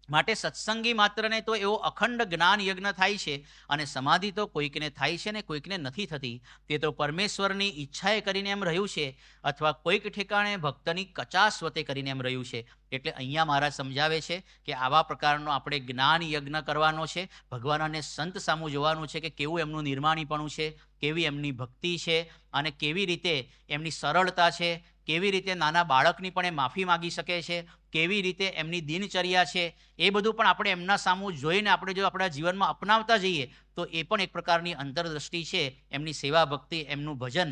માટે સત્સંગી માત્રને તો એવો અખંડ જ્ઞાન યજ્ઞ થાય છે. અને સમાધિ તો કોઈકને થાય છે ને કોઈકને નથી થતી. તે તો પરમેશ્વરની ઈચ્છાએ કરીને એમ રહ્યું છે, અથવા કોઈક ઠેકાણે ભક્તની કચાશ વતે કરીને એમ રહ્યું છે. એટલે અહીંયા મહારાજ સમજાવે છે કે આવા પ્રકારનો આપણે જ્ઞાન યજ્ઞ કરવાનો છે. ભગવાન અને સંત સામું જોવાનું છે કે કેવું એમનું નિર્માણીપણું છે, કેવી એમની ભક્તિ છે, અને કેવી રીતે એમની સરળતા છે, કેવી રીતે નાના બાળકની પણ એ માફી માગી શકે છે, કેવી રીતે એમની દિનચર્યા છે. એ બધું પણ આપણે એમના સામું જોઈને આપણે જો આપણા જીવનમાં અપનાવતા જઈએ તો એ પણ એક પ્રકારની અંતરદ્રષ્ટિ છે. એમની સેવા ભક્તિ, એમનું ભજન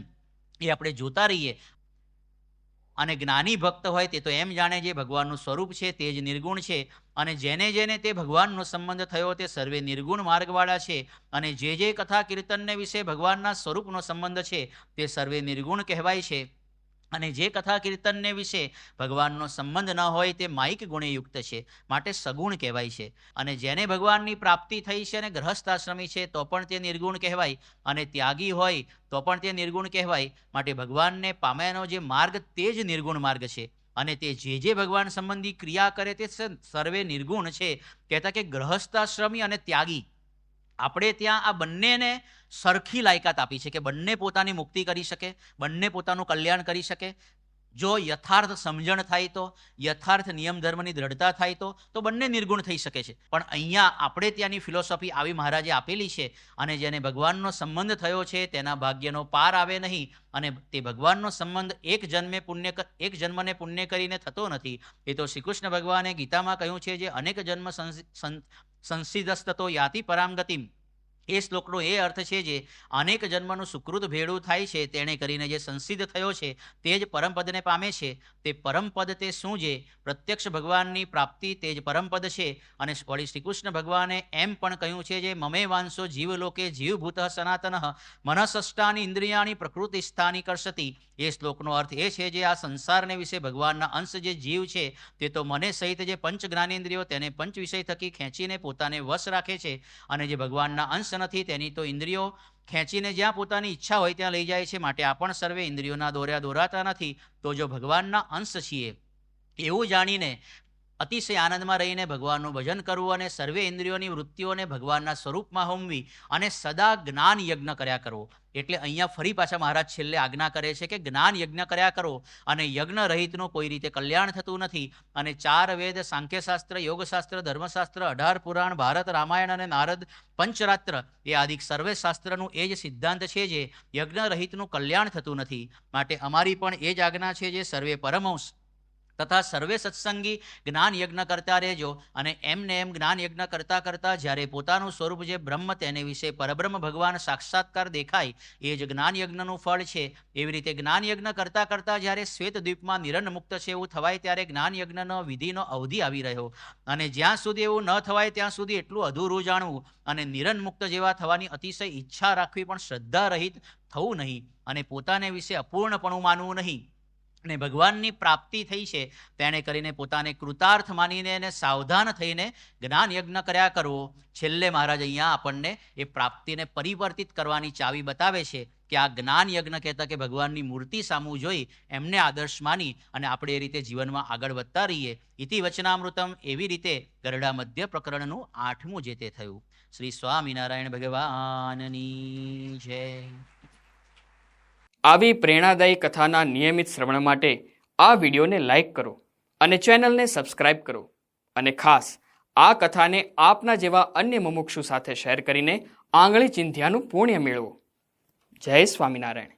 એ આપણે જોતા રહીએ. અને જ્ઞાની ભક્ત હોય તે તો એમ જાણે જે ભગવાનનું સ્વરૂપ છે તે જ નિર્ગુણ છે. અને જેને જેને તે ભગવાનનો સંબંધ થયો તે સર્વે નિર્ગુણ માર્ગવાળા છે. અને જે કથા કીર્તનને વિશે ભગવાનના સ્વરૂપનો સંબંધ છે તે સર્વે નિર્ગુણ કહેવાય છે. અને જે કથા કીર્તનને વિશે ભગવાનનો સંબંધ ન હોય તે માયિક ગુણે યુક્ત છે, માટે સગુણ કહેવાય છે. અને જેને ભગવાનની પ્રાપ્તિ થઈ છે અને ગ્રહસ્થાશ્રમી છે તો પણ તે નિર્ગુણ કહેવાય, અને ત્યાગી હોય તો પણ તે નિર્ગુણ કહેવાય. માટે ભગવાનને પામ્યાનો જે માર્ગ તે જ નિર્ગુણ માર્ગ છે. અને તે જે ભગવાન સંબંધી ક્રિયા કરે તે સર્વે નિર્ગુણ છે. કહેતા કે ગ્રહસ્થાશ્રમી અને ત્યાગી આપણે ત્યાં આ બંનેને સરખી લાયકાત આપી છે કે બંને પોતાની મુક્તિ કરી શકે, બંને પોતાનું કલ્યાણ કરી શકે. જો યથાર્થ સમજણ થાય તો, યથાર્થ નિયમ ધર્મની દ્રઢતા થાય તો બંને નિર્ગુણ થઈ શકે છે. પણ અહીંયા આપણે ત્યાંની ફિલોસોફી આવી મહારાજે આપેલી છે, અને જેને ભગવાનનો સંબંધ થયો છે તેના ભાગ્યનો પાર આવે નહીં, અને તે ભગવાનનો સંબંધ એક જન્મને પુણ્ય કરીને થતો નથી. એ તો શ્રી કૃષ્ણ ભગવાને ગીતામાં કહ્યું છે, જે અનેક જન્મ સંસિદ્ધસ્તતો યાતિ પરામ ગતિમ. એ શ્લોકનો એ અર્થ છે, જે અનેક જન્મનું સુકૃત ભેળું થાય છે તેણે કરીને જે સંસિદ્ધ થયો છે તે જ પરમપદને પામે છે. તે પરમપદ તે શું? જે પ્રત્યક્ષ ભગવાનની પ્રાપ્તિ તે જ પરમપદ છે. અને વળી શ્રી કૃષ્ણ ભગવાને એમ પણ કહ્યું છે, જે મમે વાંસો જીવલોકે જીવભૂત સનાતન મનસષ્ટાની ઇન્દ્રિયાણી પ્રકૃતિ સ્થાની કરશતી. એ શ્લોકનો અર્થ એ છે, જે આ સંસારને વિશે ભગવાનના અંશ જે જીવ છે તે તો મને સહિત જે પંચ જ્ઞાનેન્દ્રિયો તેને પંચ વિષય થકી ખેંચીને પોતાને વશ રાખે છે, અને જે ભગવાનના અંશ નથી તેની તો ઇન્દ્રિયો ખેંચીને જ્યાં પોતાની ઈચ્છા હોય ત્યાં લઈ જાય છે. માટે આપણ સર્વે ઇન્દ્રિયોના દોરાતા નથી. તો જો ભગવાનના અંશ છીએ એવું જાણીને અતિશય આનંદમાં રહીને ભગવાનનું ભજન કરવું, અને સર્વે ઇન્દ્રિયોની વૃત્તિઓને ભગવાનના સ્વરૂપમાં હોમવી, અને સદા જ્ઞાન યજ્ઞ કર્યા કરવો. એટલે અહીંયા ફરી પાછા મહારાજ છેલ્લે આજ્ઞા કરે છે કે જ્ઞાન યજ્ઞ કર્યા કરો, અને યજ્ઞ રહિતનું કોઈ રીતે કલ્યાણ થતું નથી. અને 4 વેદ, સાંખ્યશાસ્ત્ર, યોગશાસ્ત્ર, ધર્મશાસ્ત્ર, 18 પુરાણ, ભારત, રામાયણ અને નારદ પંચરાત્ર એ આદિક સર્વે શાસ્ત્રનું એ જ સિદ્ધાંત છે, જે યજ્ઞ રહિતનું કલ્યાણ થતું નથી. માટે અમારી પણ એ જ આજ્ઞા છે, જે સર્વે પરમહંસ તથા સર્વે સત્સંગી જ્ઞાન યજ્ઞ કરતા રહેજો. અને એમને એમ જ્ઞાન યજ્ઞ કરતાં કરતાં જ્યારે પોતાનું સ્વરૂપ જે બ્રહ્મ તેને વિશે પરબ્રહ્મ ભગવાન સાક્ષાત્કાર દેખાય, એ જ જ્ઞાન યજ્ઞનું ફળ છે. એવી રીતે જ્ઞાન યજ્ઞ કરતાં કરતાં જ્યારે શ્વેત દ્વીપમાં નિરન મુક્ત છે એવું થવાય, ત્યારે જ્ઞાન યજ્ઞનો વિધિનો અવધિ આવી રહ્યો. અને જ્યાં સુધી એવું ન થવાય ત્યાં સુધી એટલું અધૂરું જાણવું, અને નિરન મુક્ત જેવા થવાની અતિશય ઈચ્છા રાખવી, પણ શ્રદ્ધા રહિત થવું નહીં, અને પોતાને વિશે અપૂર્ણપણું માનવું નહીં. અને ભગવાનની પ્રાપ્તિ થઈ છે તેણે કરીને પોતાને કૃતાર્થ માનીને અને સાવધાન થઈને જ્ઞાન યજ્ઞ કર્યા કરવો. છેલ્લે મહારાજ અહીંયા આપણને એ પ્રાપ્તિને પરિવર્તિત કરવાની ચાવી બતાવે છે, કે આ જ્ઞાન યજ્ઞ કહેતા કે ભગવાનની મૂર્તિ સામું જોઈ એમને આદર્શ માની અને આપણે એ રીતે જીવનમાં આગળ વધતા રહીએ. ઇતિ વચનામૃતમ. એવી રીતે ગરડા મધ્ય પ્રકરણનું 8મું જે તે થયું. શ્રી સ્વામિનારાયણ ભગવાનની જય. આવી પ્રેરણાદાયી કથાના નિયમિત શ્રવણ માટે આ વિડીયોને લાઈક કરો અને ચેનલને સબસ્ક્રાઇબ કરો. અને ખાસ આ કથાને આપના જેવા અન્ય મુમુક્ષુ સાથે શેર કરીને આંગળી ચિંધ્યાનું પુણ્ય મેળવો. જય સ્વામિનારાયણ.